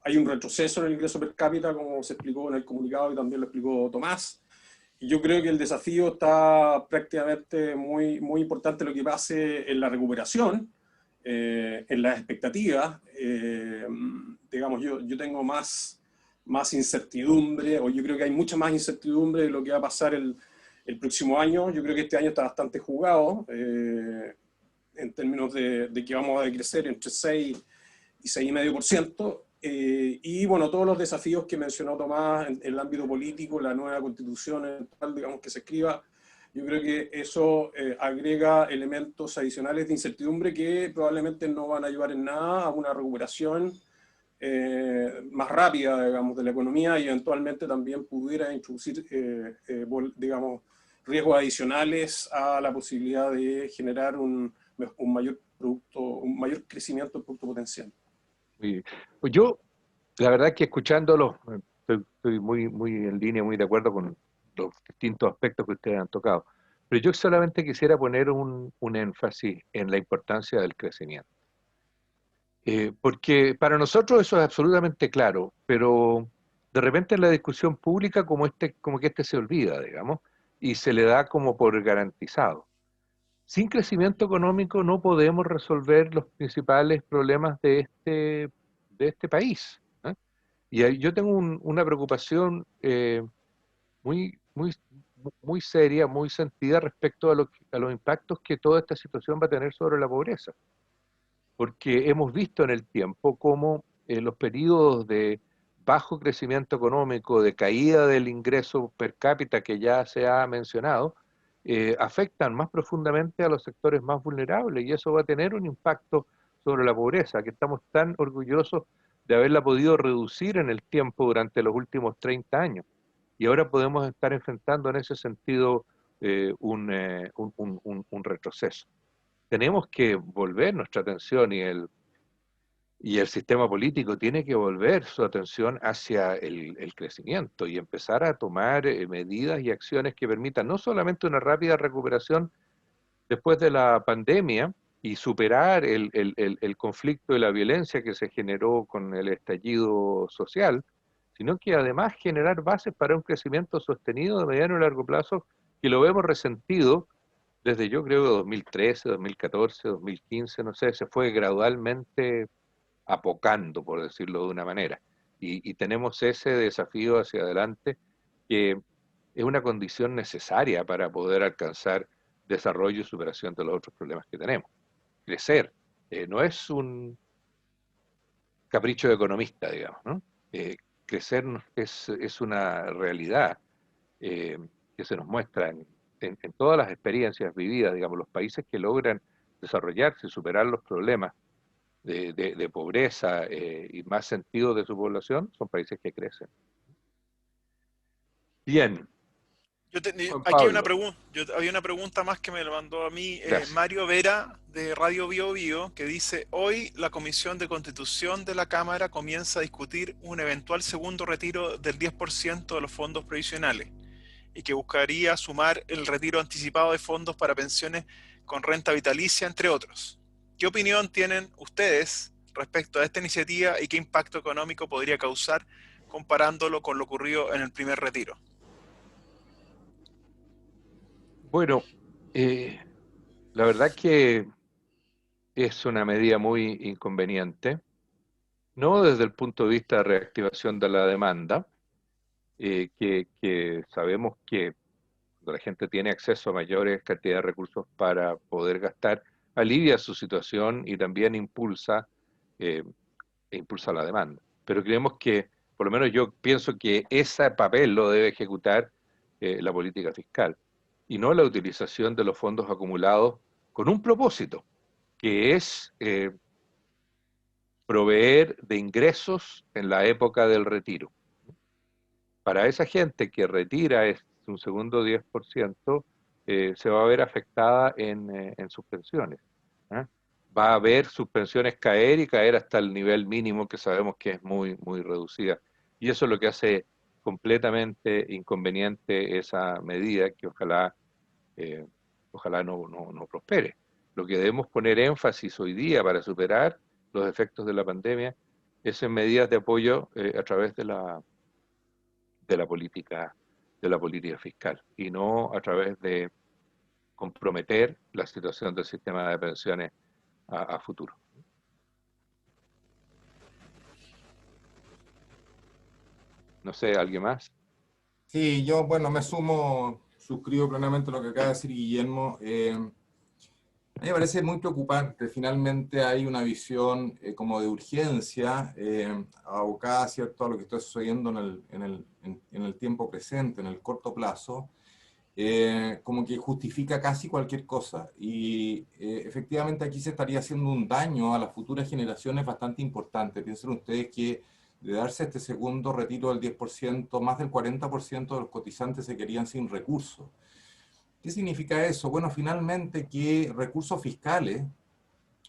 hay un retroceso en el ingreso per cápita, como se explicó en el comunicado y también lo explicó Tomás. Y yo creo que el desafío está prácticamente muy, muy importante lo que pase en la recuperación, en las expectativas. Digamos, yo tengo más incertidumbre, o yo creo que hay mucha más incertidumbre de lo que va a pasar el próximo año. Yo creo que este año está bastante jugado, en términos de que vamos a crecer entre 6 y 6,5%. Y bueno, todos los desafíos que mencionó Tomás en el ámbito político, la nueva constitución, digamos, que se escriba, yo creo que eso agrega elementos adicionales de incertidumbre que probablemente no van a ayudar en nada a una recuperación más rápida, digamos, de la economía, y eventualmente también pudiera introducir, digamos, riesgos adicionales a la posibilidad de generar un mayor crecimiento del producto potencial. Pues yo, la verdad es que escuchándolo, estoy muy, muy en línea, muy de acuerdo con los distintos aspectos que ustedes han tocado. Pero yo solamente quisiera poner un énfasis en la importancia del crecimiento. Porque para nosotros eso es absolutamente claro, pero de repente en la discusión pública como que este se olvida, digamos, y se le da como por garantizado. Sin crecimiento económico no podemos resolver los principales problemas de este país, ¿eh? Y ahí yo tengo una preocupación muy, muy, muy seria, muy sentida respecto a los impactos que toda esta situación va a tener sobre la pobreza. Porque hemos visto en el tiempo cómo los periodos de bajo crecimiento económico, de caída del ingreso per cápita que ya se ha mencionado, afectan más profundamente a los sectores más vulnerables, y eso va a tener un impacto sobre la pobreza, que estamos tan orgullosos de haberla podido reducir en el tiempo durante los últimos 30 años. Y ahora podemos estar enfrentando en ese sentido un retroceso. Tenemos que volver nuestra atención, y el sistema político tiene que volver su atención hacia el crecimiento y empezar a tomar medidas y acciones que permitan no solamente una rápida recuperación después de la pandemia y superar el conflicto y la violencia que se generó con el estallido social, sino que además generar bases para un crecimiento sostenido de mediano y largo plazo, que lo vemos resentido desde, yo creo, 2013, 2014, 2015, no sé, se fue gradualmente apocando, por decirlo de una manera. Y tenemos ese desafío hacia adelante, que es una condición necesaria para poder alcanzar desarrollo y superación de los otros problemas que tenemos. Crecer no es un capricho de economista, digamos, ¿no? Crecer es una realidad que se nos muestra en todas las experiencias vividas, digamos, los países que logran desarrollarse y superar los problemas de pobreza y más sentido de su población, son países que crecen. Bien. Aquí había una pregunta más que me lo mandó a mí Mario Vera de Radio Bio Bio, que dice: hoy la Comisión de Constitución de la Cámara comienza a discutir un eventual segundo retiro del 10% de los fondos previsionales y que buscaría sumar el retiro anticipado de fondos para pensiones con renta vitalicia, entre otros. ¿Qué opinión tienen ustedes respecto a esta iniciativa y qué impacto económico podría causar comparándolo con lo ocurrido en el primer retiro? Bueno, la verdad que es una medida muy inconveniente, no desde el punto de vista de reactivación de la demanda, que sabemos que cuando la gente tiene acceso a mayores cantidades de recursos para poder gastar, alivia su situación y también impulsa la demanda. Pero creemos que, por lo menos yo pienso que ese papel lo debe ejecutar la política fiscal, y no la utilización de los fondos acumulados con un propósito, que es proveer de ingresos en la época del retiro. Para esa gente que retira un segundo 10%, se va a ver afectada en sus pensiones. Va a ver sus pensiones caer y caer hasta el nivel mínimo, que sabemos que es muy, muy reducida. Y eso es lo que hace completamente inconveniente esa medida, que ojalá no prospere. Lo que debemos poner énfasis hoy día para superar los efectos de la pandemia es en medidas de apoyo a través de la política fiscal, y no a través de comprometer la situación del sistema de pensiones a futuro. No sé, ¿alguien más? Sí, yo, bueno, suscribo plenamente lo que acaba de decir Guillermo. A mí me parece muy preocupante. Finalmente hay una visión como de urgencia, abocada, ¿cierto?, a lo que está sucediendo en el tiempo presente, en el corto plazo, como que justifica casi cualquier cosa. Y efectivamente aquí se estaría haciendo un daño a las futuras generaciones bastante importante. Piensen ustedes que de darse este segundo retiro del 10%, más del 40% de los cotizantes se quedarían sin recursos. ¿Qué significa eso? Bueno, finalmente que recursos fiscales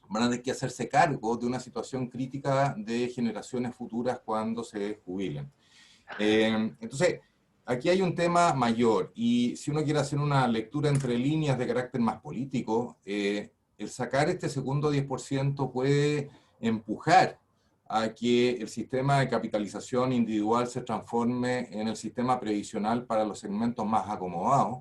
van a tener que hacerse cargo de una situación crítica de generaciones futuras cuando se jubilen. Entonces, aquí hay un tema mayor, y si uno quiere hacer una lectura entre líneas de carácter más político, el sacar este segundo 10% puede empujar a que el sistema de capitalización individual se transforme en el sistema previsional para los segmentos más acomodados,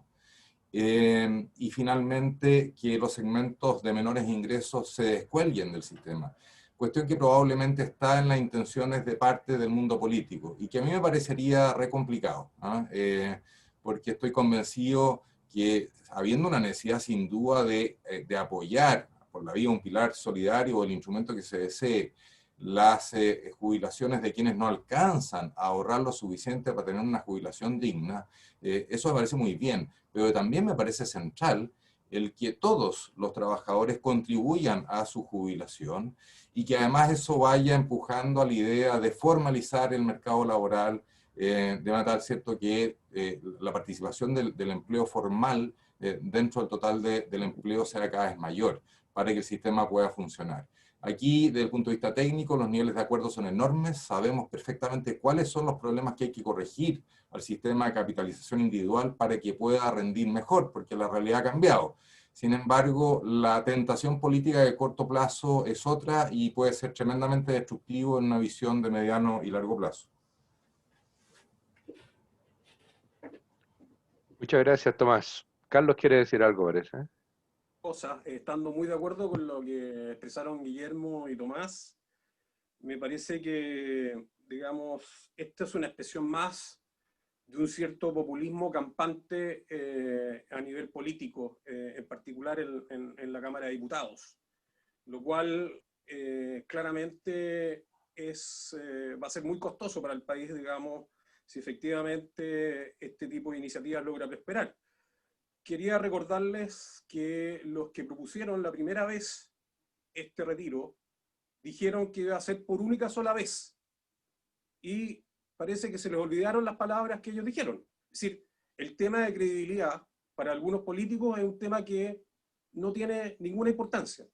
y finalmente que los segmentos de menores ingresos se descuelguen del sistema. Cuestión que probablemente está en las intenciones de parte del mundo político, y que a mí me parecería re complicado, porque estoy convencido que, habiendo una necesidad sin duda de apoyar por la vía un pilar solidario o el instrumento que se desee las jubilaciones de quienes no alcanzan a ahorrar lo suficiente para tener una jubilación digna, eso me parece muy bien, pero también me parece central el que todos los trabajadores contribuyan a su jubilación y que además eso vaya empujando a la idea de formalizar el mercado laboral, de manera tal, ¿cierto?, que la participación del empleo formal dentro del total del empleo sea cada vez mayor para que el sistema pueda funcionar. Aquí, desde el punto de vista técnico, los niveles de acuerdo son enormes, sabemos perfectamente cuáles son los problemas que hay que corregir al sistema de capitalización individual para que pueda rendir mejor, porque la realidad ha cambiado. Sin embargo, la tentación política de corto plazo es otra y puede ser tremendamente destructivo en una visión de mediano y largo plazo. Muchas gracias, Tomás. Carlos quiere decir algo, parece. Estando muy de acuerdo con lo que expresaron Guillermo y Tomás, me parece que, digamos, esta es una expresión más de un cierto populismo campante a nivel político, en particular en la Cámara de Diputados, lo cual claramente va a ser muy costoso para el país, digamos, si efectivamente este tipo de iniciativas logra prosperar. Quería recordarles que los que propusieron la primera vez este retiro dijeron que iba a ser por única sola vez. Y parece que se les olvidaron las palabras que ellos dijeron. Es decir, el tema de credibilidad para algunos políticos es un tema que no tiene ninguna importancia.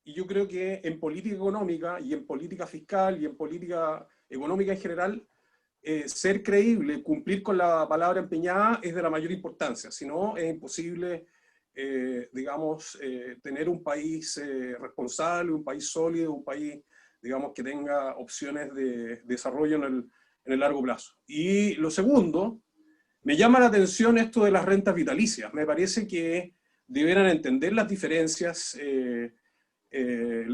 Y yo creo que en política económica y en política fiscal y en política económica en general, ser creíble, cumplir con la palabra empeñada es de la mayor importancia. Si no, es imposible, digamos, tener un país responsable, un país sólido, un país, digamos, que tenga opciones de desarrollo en el largo plazo. Y lo segundo, me llama la atención esto de las rentas vitalicias. Me parece que deberán entender las diferencias en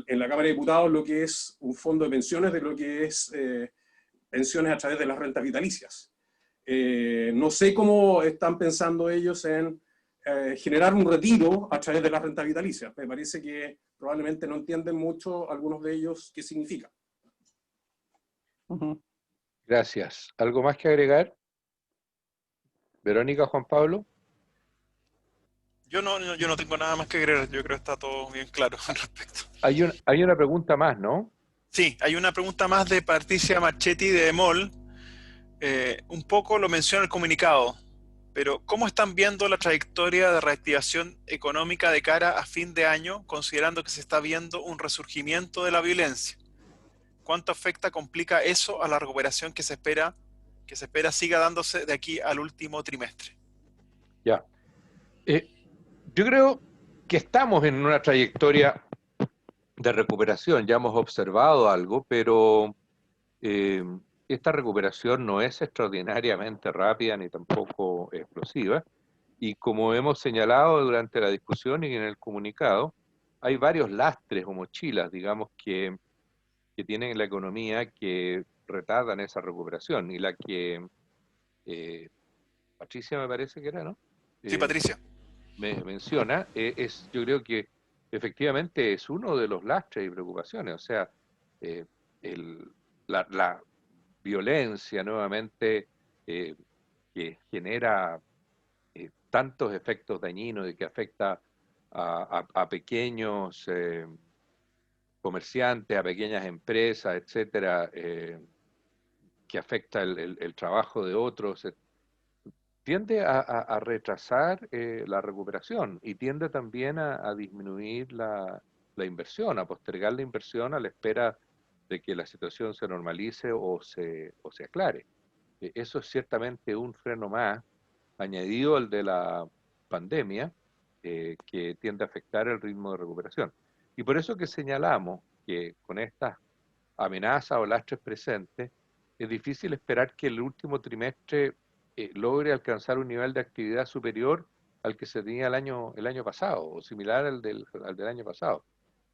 la Cámara de Diputados, lo que es un fondo de pensiones de lo que es pensiones a través de las rentas vitalicias. No sé cómo están pensando ellos en generar un retiro a través de las rentas vitalicias. Me parece que probablemente no entienden mucho algunos de ellos qué significa. Gracias. ¿Algo más que agregar? Verónica, Juan Pablo. Yo no tengo nada más que agregar, yo creo que está todo bien claro al respecto. Hay una pregunta más, ¿no? Sí, hay una pregunta más de Patricia Marchetti de EMOL. Un poco lo menciona el comunicado, pero ¿cómo están viendo la trayectoria de reactivación económica de cara a fin de año, considerando que se está viendo un resurgimiento de la violencia? ¿Cuánto afecta, complica eso a la recuperación que se espera siga dándose de aquí al último trimestre? Ya. Yo creo que estamos en una trayectoria de recuperación. Ya hemos observado algo, pero esta recuperación no es extraordinariamente rápida ni tampoco explosiva. Y como hemos señalado durante la discusión y en el comunicado, hay varios lastres o mochilas, digamos, que tienen la economía que retardan esa recuperación. Y la que Patricia me parece que era, ¿no? Sí, Patricia. Me menciona, yo creo que efectivamente es uno de los lastres y preocupaciones. O sea, la violencia nuevamente que genera tantos efectos dañinos y que afecta a pequeños comerciantes, a pequeñas empresas, etcétera, que afecta el trabajo de otros, tiende a retrasar la recuperación y tiende también a disminuir la inversión, a postergar la inversión a la espera de que la situación se normalice o se aclare. Eso es ciertamente un freno más, añadido al de la pandemia, que tiende a afectar el ritmo de recuperación. Y por eso que señalamos que con estas amenazas o lastres presentes, es difícil esperar que el último trimestre logre alcanzar un nivel de actividad superior al que se tenía el año pasado, o similar al del año pasado.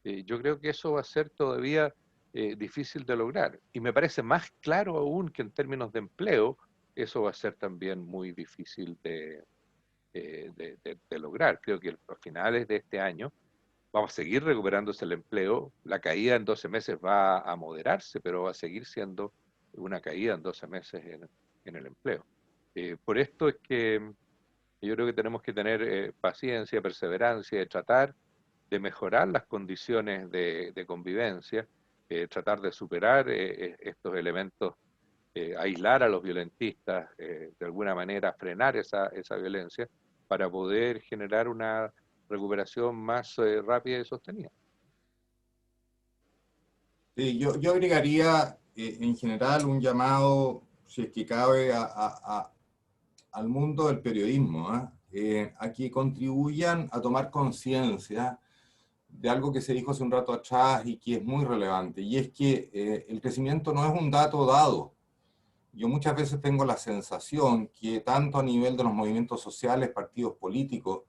Yo creo que eso va a ser todavía difícil de lograr. Y me parece más claro aún que en términos de empleo, eso va a ser también muy difícil de lograr. Creo que a finales de este año vamos a seguir recuperándose el empleo. La caída en 12 meses va a moderarse, pero va a seguir siendo una caída en 12 meses en el empleo. Por esto es que yo creo que tenemos que tener paciencia, perseverancia, de tratar de mejorar las condiciones de convivencia, tratar de superar estos elementos, aislar a los violentistas, de alguna manera frenar esa violencia para poder generar una recuperación más rápida y sostenida. Sí, yo agregaría en general un llamado, si es que cabe, al mundo del periodismo, a que contribuyan a tomar conciencia de algo que se dijo hace un rato atrás y que es muy relevante, y es que el crecimiento no es un dato dado. Yo muchas veces tengo la sensación que tanto a nivel de los movimientos sociales, partidos políticos,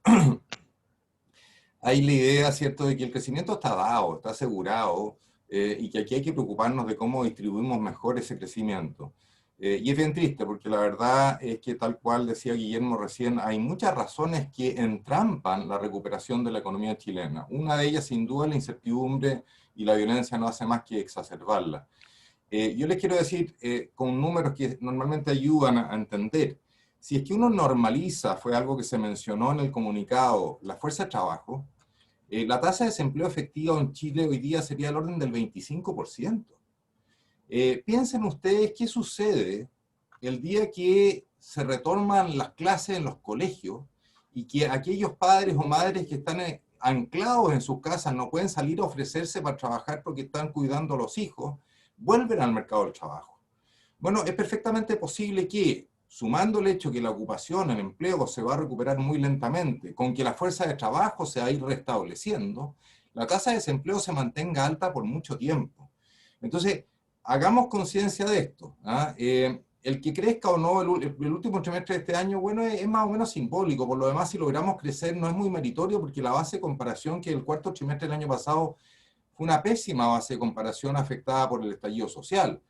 hay la idea, ¿cierto?, de que el crecimiento está dado, está asegurado, y que aquí hay que preocuparnos de cómo distribuimos mejor ese crecimiento. Y es bien triste, porque la verdad es que, tal cual decía Guillermo recién, hay muchas razones que entrampan la recuperación de la economía chilena. Una de ellas, sin duda, es la incertidumbre, y la violencia no hace más que exacerbarla. Yo les quiero decir, con números que normalmente ayudan a entender, si es que uno normaliza, fue algo que se mencionó en el comunicado, la fuerza de trabajo, la tasa de desempleo efectivo en Chile hoy día sería del orden del 25%. Piensen ustedes qué sucede el día que se retoman las clases en los colegios y que aquellos padres o madres que están anclados en sus casas no pueden salir a ofrecerse para trabajar porque están cuidando a los hijos, vuelven al mercado del trabajo. Bueno, es perfectamente posible que, sumando el hecho que la ocupación, el empleo se va a recuperar muy lentamente, con que la fuerza de trabajo se va a ir restableciendo, la tasa de desempleo se mantenga alta por mucho tiempo. Entonces, hagamos conciencia de esto. El que crezca o no el último trimestre de este año, bueno, es más o menos simbólico. Por lo demás, si logramos crecer, no es muy meritorio, porque la base de comparación que el cuarto trimestre del año pasado fue una pésima base de comparación afectada por el estallido social.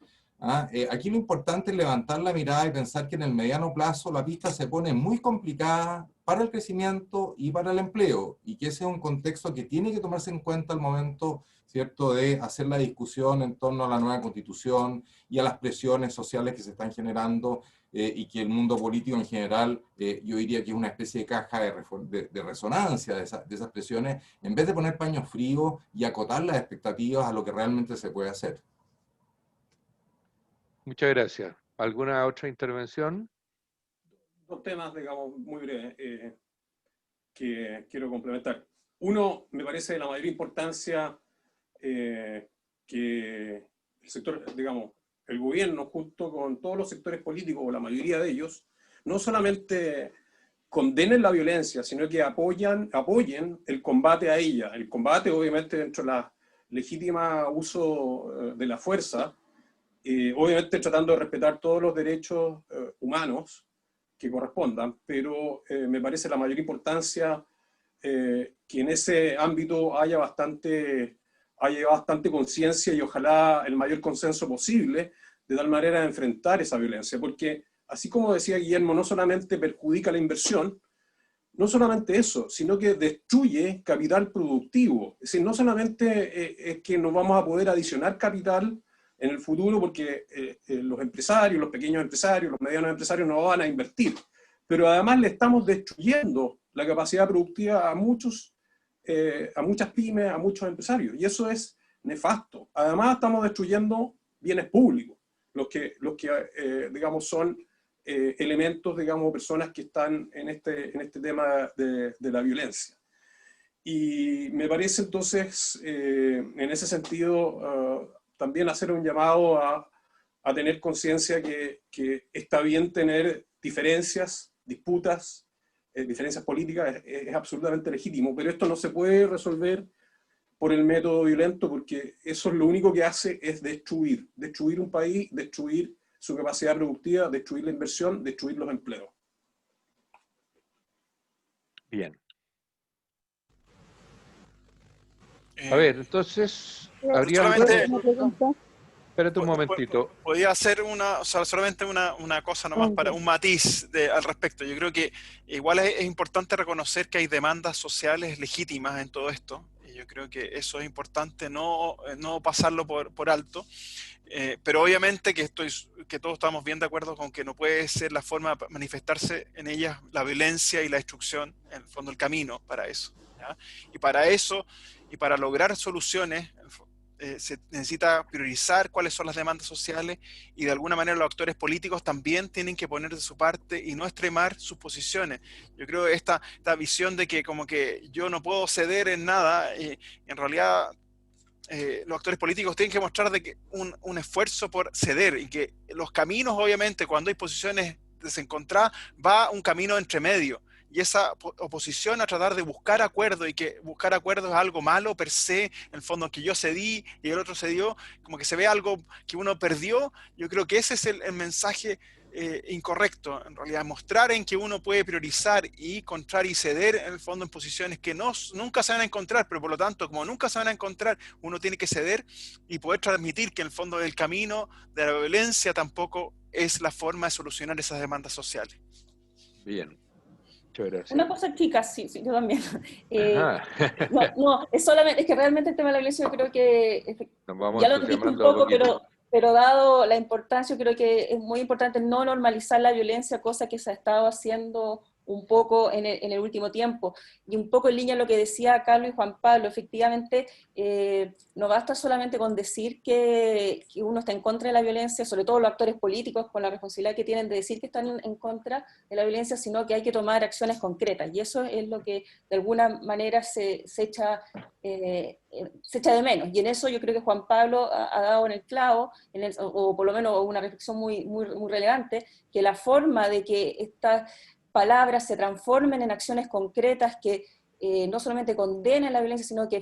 Aquí lo importante es levantar la mirada y pensar que en el mediano plazo la pista se pone muy complicada para el crecimiento y para el empleo, y que ese es un contexto que tiene que tomarse en cuenta al momento, ¿cierto?, de hacer la discusión en torno a la nueva constitución y a las presiones sociales que se están generando, y que el mundo político en general, yo diría que es una especie de caja de resonancia de esas presiones, en vez de poner paños fríos y acotar las expectativas a lo que realmente se puede hacer. Muchas gracias. ¿Alguna otra intervención? Dos temas, digamos, muy breves que quiero complementar. Uno, me parece de la mayor importancia que el sector, digamos, el gobierno, junto con todos los sectores políticos, o la mayoría de ellos, no solamente condenen la violencia, sino que apoyen el combate a ella. El combate, obviamente, dentro de la legítima uso de la fuerza, obviamente tratando de respetar todos los derechos humanos que correspondan, pero me parece la mayor importancia que en ese ámbito haya bastante conciencia y ojalá el mayor consenso posible, de tal manera de enfrentar esa violencia, porque así como decía Guillermo, no solamente perjudica la inversión, no solamente eso, sino que destruye capital productivo. Es decir, no solamente es que nos vamos a poder adicionar capital en el futuro porque los empresarios, los pequeños empresarios, los medianos empresarios no van a invertir, pero además le estamos destruyendo la capacidad productiva a muchas pymes, a muchos empresarios, y eso es nefasto. Además estamos destruyendo bienes públicos, los que digamos, son elementos, digamos, personas que están en este tema de la violencia. Y me parece entonces, en ese sentido, también hacer un llamado a tener conciencia que está bien tener diferencias, disputas, diferencias políticas, es absolutamente legítimo, pero esto no se puede resolver por el método violento, porque eso es lo único que hace es destruir un país, destruir su capacidad productiva, destruir la inversión, destruir los empleos. Bien. A ver, entonces, habría espérate un momentito. Podía hacer solamente una cosa nomás, para un matiz al respecto. Yo creo que igual es importante reconocer que hay demandas sociales legítimas en todo esto. yo creo que eso es importante no pasarlo por alto. Pero obviamente que todos estamos bien de acuerdo con que no puede ser la forma de manifestarse en ellas la violencia y la destrucción, en el fondo el camino para eso, ¿ya? Y para eso, y para lograr soluciones, se necesita priorizar cuáles son las demandas sociales, y de alguna manera los actores políticos también tienen que poner de su parte y no extremar sus posiciones. Yo creo que esta visión de que como que yo no puedo ceder en nada, en realidad los actores políticos tienen que mostrar de que un esfuerzo por ceder, y que los caminos, obviamente, cuando hay posiciones desencontradas, va un camino entre medio. Y esa oposición a tratar de buscar acuerdos, y que buscar acuerdos es algo malo per se, en el fondo que yo cedí y el otro cedió, como que se ve algo que uno perdió. Yo creo que ese es el mensaje incorrecto, en realidad, mostrar en que uno puede priorizar y encontrar y ceder en el fondo en posiciones que nunca se van a encontrar, pero por lo tanto, como nunca se van a encontrar, uno tiene que ceder y poder transmitir que en el fondo el camino de la violencia tampoco es la forma de solucionar esas demandas sociales. Bien, muchas gracias. Una cosa chica, sí, yo también. Ajá. No, es que realmente el tema de la violencia yo creo que, Nos vamos ya lo dije un entusiasmando a poco, poquito. pero dado la importancia, yo creo que es muy importante no normalizar la violencia, cosa que se ha estado haciendo un poco en el último tiempo. Y un poco en línea a lo que decía Carlos y Juan Pablo, efectivamente, no basta solamente con decir que uno está en contra de la violencia, sobre todo los actores políticos, con la responsabilidad que tienen de decir que están en contra de la violencia, sino que hay que tomar acciones concretas. Y eso es lo que de alguna manera se echa de menos. Y en eso yo creo que Juan Pablo ha dado en el clavo, o por lo menos una reflexión muy, muy, muy relevante, que la forma de que estas palabras se transformen en acciones concretas que no solamente condenen la violencia, sino que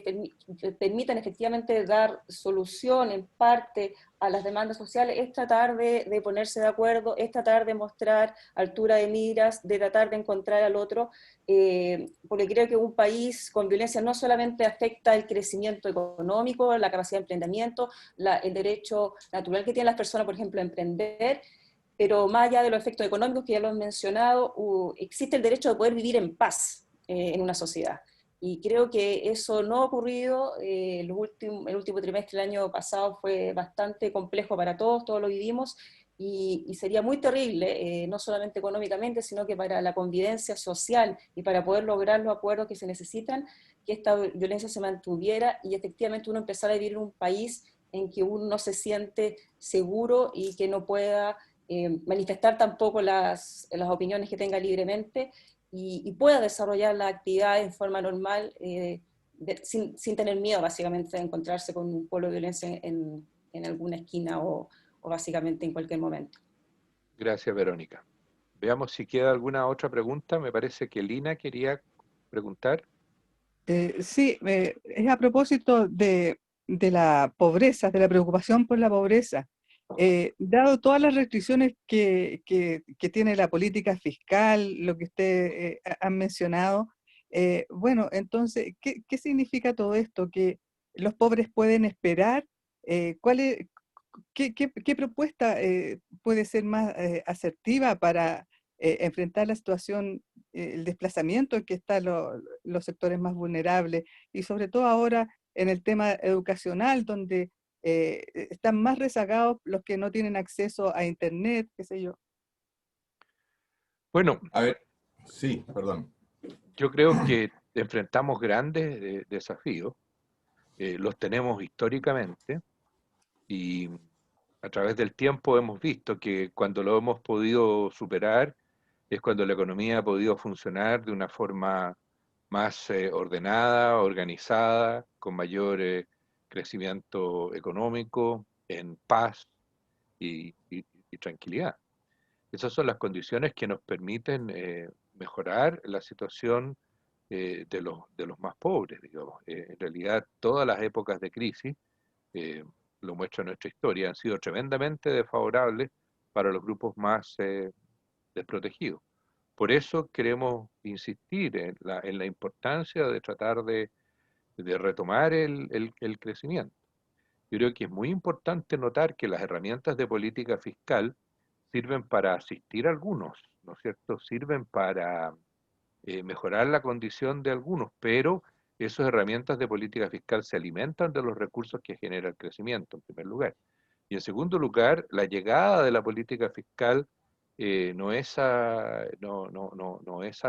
permitan efectivamente dar solución en parte a las demandas sociales, es tratar de ponerse de acuerdo, es tratar de mostrar altura de miras, de tratar de encontrar al otro, porque creo que un país con violencia no solamente afecta el crecimiento económico, la capacidad de emprendimiento, el derecho natural que tienen las personas, por ejemplo, a emprender, pero más allá de los efectos económicos que ya lo han mencionado, existe el derecho de poder vivir en paz en una sociedad. Y creo que eso no ha ocurrido. El último trimestre del año pasado fue bastante complejo para todos lo vivimos, y sería muy terrible, no solamente económicamente, sino que para la convivencia social y para poder lograr los acuerdos que se necesitan, que esta violencia se mantuviera y efectivamente uno empezara a vivir en un país en que uno no se siente seguro y que no pueda manifestar tampoco las opiniones que tenga libremente, y pueda desarrollar la actividad en forma normal, sin tener miedo básicamente de encontrarse con un polo de violencia en alguna esquina o básicamente en cualquier momento. Gracias, Verónica. Veamos si queda alguna otra pregunta. Me parece que Lina quería preguntar. Sí, es a propósito de la pobreza, de la preocupación por la pobreza. Dado todas las restricciones que tiene la política fiscal, lo que usted han mencionado, bueno, entonces, ¿qué significa todo esto? ¿Que los pobres pueden esperar? ¿Qué propuesta puede ser más asertiva para enfrentar la situación, el desplazamiento en que están los sectores más vulnerables, y sobre todo ahora en el tema educacional, donde están más rezagados los que no tienen acceso a internet, qué sé yo? Bueno, A ver, sí, perdón. yo creo que enfrentamos grandes desafíos. Los tenemos históricamente, y a través del tiempo hemos visto que cuando lo hemos podido superar es cuando la economía ha podido funcionar de una forma más ordenada, organizada, con mayor crecimiento económico, en paz y tranquilidad. Esas son las condiciones que nos permiten mejorar la situación de los más pobres, digamos. En realidad, todas las épocas de crisis, eh, lo muestra nuestra historia, han sido tremendamente desfavorables para los grupos más desprotegidos. Por eso queremos insistir en la importancia de tratar de retomar el crecimiento. Yo creo que es muy importante notar que las herramientas de política fiscal sirven para asistir a algunos, ¿no es cierto? Sirven para mejorar la condición de algunos, pero esas herramientas de política fiscal se alimentan de los recursos que genera el crecimiento, en primer lugar. Y en segundo lugar, la llegada de la política fiscal no es a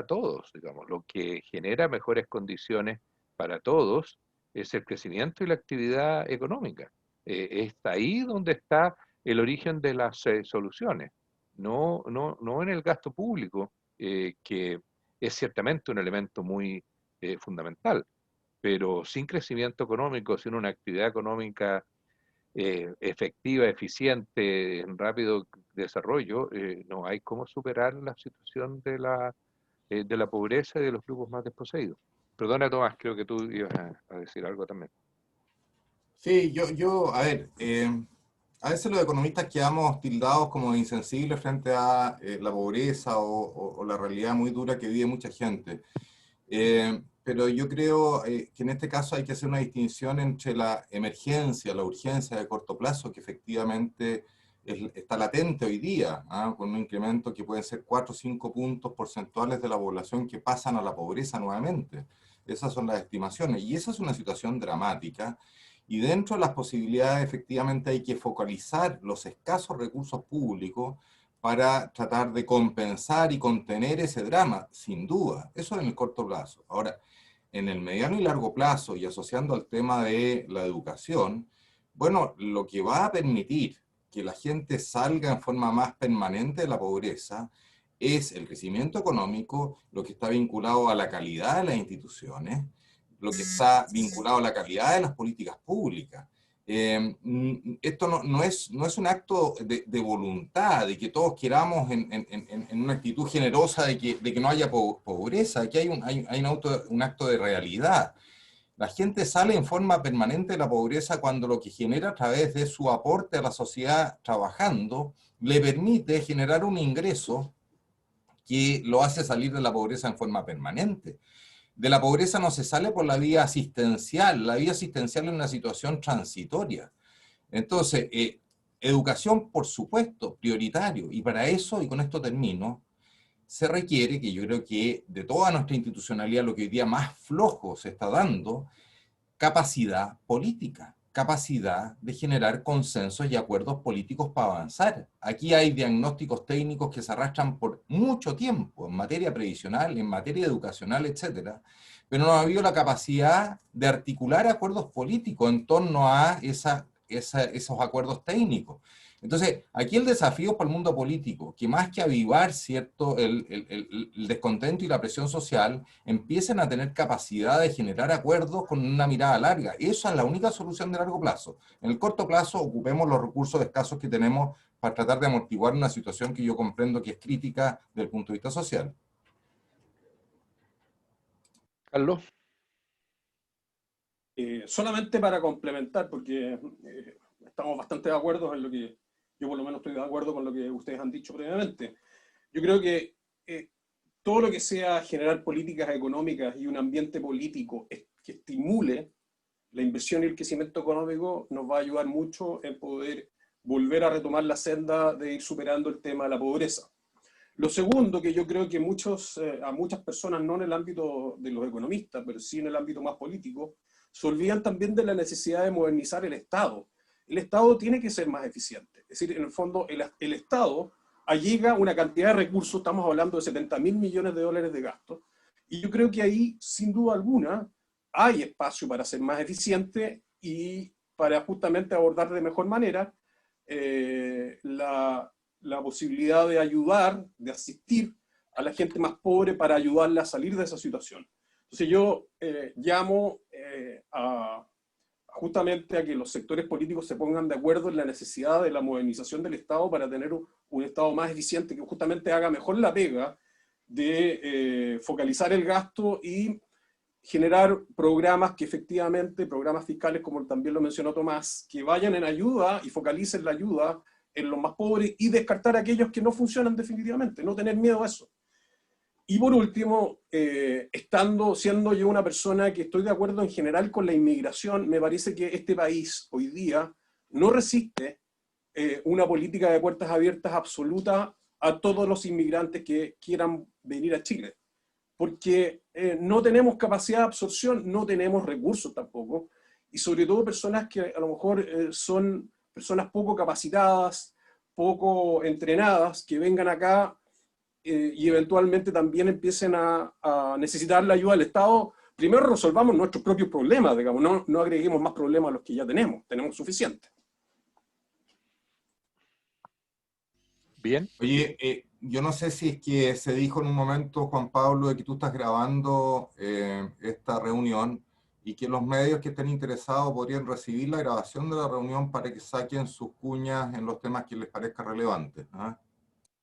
todos, digamos. Lo que genera mejores condiciones para todos es el crecimiento y la actividad económica. Está ahí donde está el origen de las soluciones, no en el gasto público, que es ciertamente un elemento muy fundamental, pero sin crecimiento económico, sin una actividad económica efectiva, eficiente, en rápido desarrollo, no hay cómo superar la situación de la pobreza y de los grupos más desposeídos. Perdona, Tomás, creo que tú ibas a decir algo también. Sí, a ver, a veces los economistas quedamos tildados como insensibles frente a la pobreza o la realidad muy dura que vive mucha gente. Pero yo creo que en este caso hay que hacer una distinción entre la emergencia, la urgencia de corto plazo, que efectivamente está latente hoy día, con un incremento que puede ser 4 o 5 puntos porcentuales de la población que pasan a la pobreza nuevamente. Esas son las estimaciones, y esa es una situación dramática, y dentro de las posibilidades efectivamente hay que focalizar los escasos recursos públicos para tratar de compensar y contener ese drama, sin duda. Eso en el corto plazo. Ahora, en el mediano y largo plazo, y asociando al tema de la educación, bueno, lo que va a permitir que la gente salga en forma más permanente de la pobreza es el crecimiento económico, lo que está vinculado a la calidad de las instituciones, lo que está vinculado a la calidad de las políticas públicas. Esto no es un acto de voluntad, de que todos queramos en una actitud generosa de que no haya pobreza. Aquí hay un acto de realidad. La gente sale en forma permanente de la pobreza cuando lo que genera a través de su aporte a la sociedad trabajando le permite generar un ingreso que lo hace salir de la pobreza en forma permanente. De la pobreza no se sale por la vía asistencial. La vía asistencial es una situación transitoria. Entonces, educación, por supuesto, prioritario. Y para eso, y con esto termino, se requiere, que yo creo que de toda nuestra institucionalidad, lo que hoy día más flojo se está dando, capacidad política, capacidad de generar consensos y acuerdos políticos para avanzar. Aquí hay diagnósticos técnicos que se arrastran por mucho tiempo, en materia previsional, en materia educacional, etcétera, pero no ha habido la capacidad de articular acuerdos políticos en torno a esos acuerdos técnicos. Entonces, aquí el desafío para el mundo político, que más que avivar, ¿cierto?, el descontento y la presión social, empiecen a tener capacidad de generar acuerdos con una mirada larga. Esa es la única solución de largo plazo. En el corto plazo, ocupemos los recursos escasos que tenemos para tratar de amortiguar una situación que yo comprendo que es crítica desde el punto de vista social. Carlos. Solamente para complementar, porque estamos bastante de acuerdo en lo que yo por lo menos estoy de acuerdo con lo que ustedes han dicho previamente. Yo creo que todo lo que sea generar políticas económicas y un ambiente político que estimule la inversión y el crecimiento económico nos va a ayudar mucho en poder volver a retomar la senda de ir superando el tema de la pobreza. Lo segundo, que yo creo que a muchas personas, no en el ámbito de los economistas, pero sí en el ámbito más político, se olvidan también de la necesidad de modernizar el Estado. El Estado tiene que ser más eficiente. Es decir, en el fondo, el Estado allega una cantidad de recursos, estamos hablando de 70.000 millones de dólares de gastos, y yo creo que ahí, sin duda alguna, hay espacio para ser más eficiente y para justamente abordar de mejor manera la posibilidad de ayudar, de asistir a la gente más pobre para ayudarla a salir de esa situación. Entonces yo llamo justamente a que los sectores políticos se pongan de acuerdo en la necesidad de la modernización del Estado para tener un Estado más eficiente que justamente haga mejor la pega de focalizar el gasto y generar programas que efectivamente, programas fiscales como también lo mencionó Tomás, que vayan en ayuda y focalicen la ayuda en los más pobres y descartar a aquellos que no funcionan definitivamente, no tener miedo a eso. Y por último, siendo yo una persona que estoy de acuerdo en general con la inmigración, me parece que este país hoy día no resiste una política de puertas abiertas absoluta a todos los inmigrantes que quieran venir a Chile. porque no tenemos capacidad de absorción, no tenemos recursos tampoco, y sobre todo personas que a lo mejor son personas poco capacitadas, poco entrenadas, que vengan acá y eventualmente también empiecen a necesitar la ayuda del Estado. Primero resolvamos nuestros propios problemas, digamos, no agreguemos más problemas a los que ya tenemos suficiente. Bien. Oye, yo no sé si es que se dijo en un momento, Juan Pablo, de que tú estás grabando esta reunión y que los medios que estén interesados podrían recibir la grabación de la reunión para que saquen sus cuñas en los temas que les parezca relevantes, ¿ah?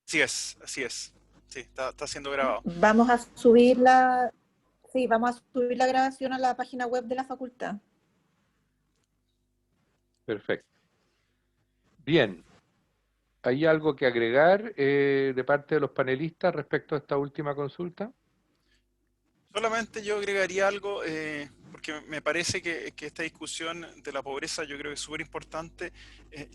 Así es, así es. Sí, está siendo grabado. Vamos a subir la, sí, vamos a subir la grabación a la página web de la facultad. Perfecto. Bien. ¿Hay algo que agregar de parte de los panelistas respecto a esta última consulta? Solamente yo agregaría algo, porque me parece que esta discusión de la pobreza yo creo que es súper importante.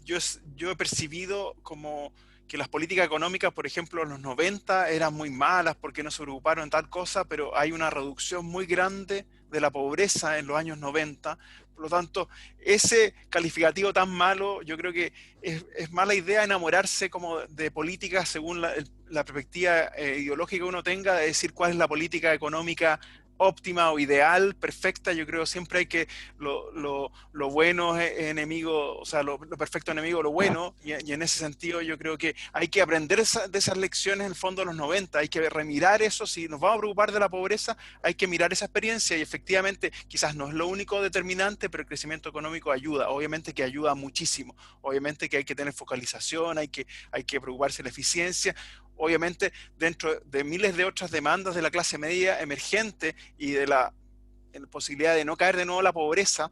Yo he percibido como que las políticas económicas, por ejemplo, en los 90 eran muy malas porque no se preocuparon en tal cosa, pero hay una reducción muy grande de la pobreza en los años 90. Por lo tanto, ese calificativo tan malo, yo creo que es mala idea enamorarse como de políticas según la perspectiva ideológica que uno tenga, de decir cuál es la política económica óptima o ideal, perfecta. Yo creo siempre hay que lo bueno es enemigo, o sea, lo perfecto enemigo de lo bueno, y en ese sentido yo creo que hay que aprender de esas lecciones en el fondo de los 90, hay que remirar eso. Si nos vamos a preocupar de la pobreza, hay que mirar esa experiencia, y efectivamente quizás no es lo único determinante, pero el crecimiento económico ayuda, obviamente que ayuda muchísimo, obviamente que hay que tener focalización, hay que preocuparse de la eficiencia. Obviamente, dentro de miles de otras demandas de la clase media emergente y de la posibilidad de no caer de nuevo en la pobreza,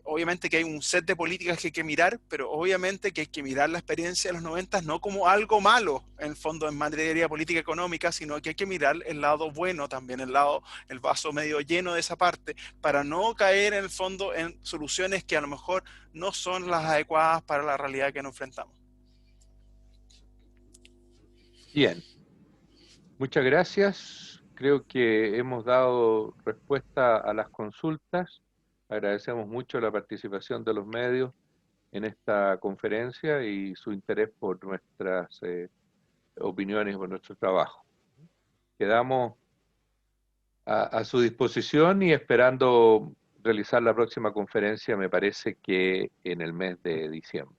obviamente que hay un set de políticas que hay que mirar, pero obviamente que hay que mirar la experiencia de los 90 no como algo malo, en el fondo, en materia política económica, sino que hay que mirar el lado bueno también, el vaso medio lleno de esa parte, para no caer en el fondo en soluciones que a lo mejor no son las adecuadas para la realidad que nos enfrentamos. Bien, muchas gracias. Creo que hemos dado respuesta a las consultas. Agradecemos mucho la participación de los medios en esta conferencia y su interés por nuestras opiniones, por nuestro trabajo. Quedamos a su disposición y esperando realizar la próxima conferencia, me parece que en el mes de diciembre.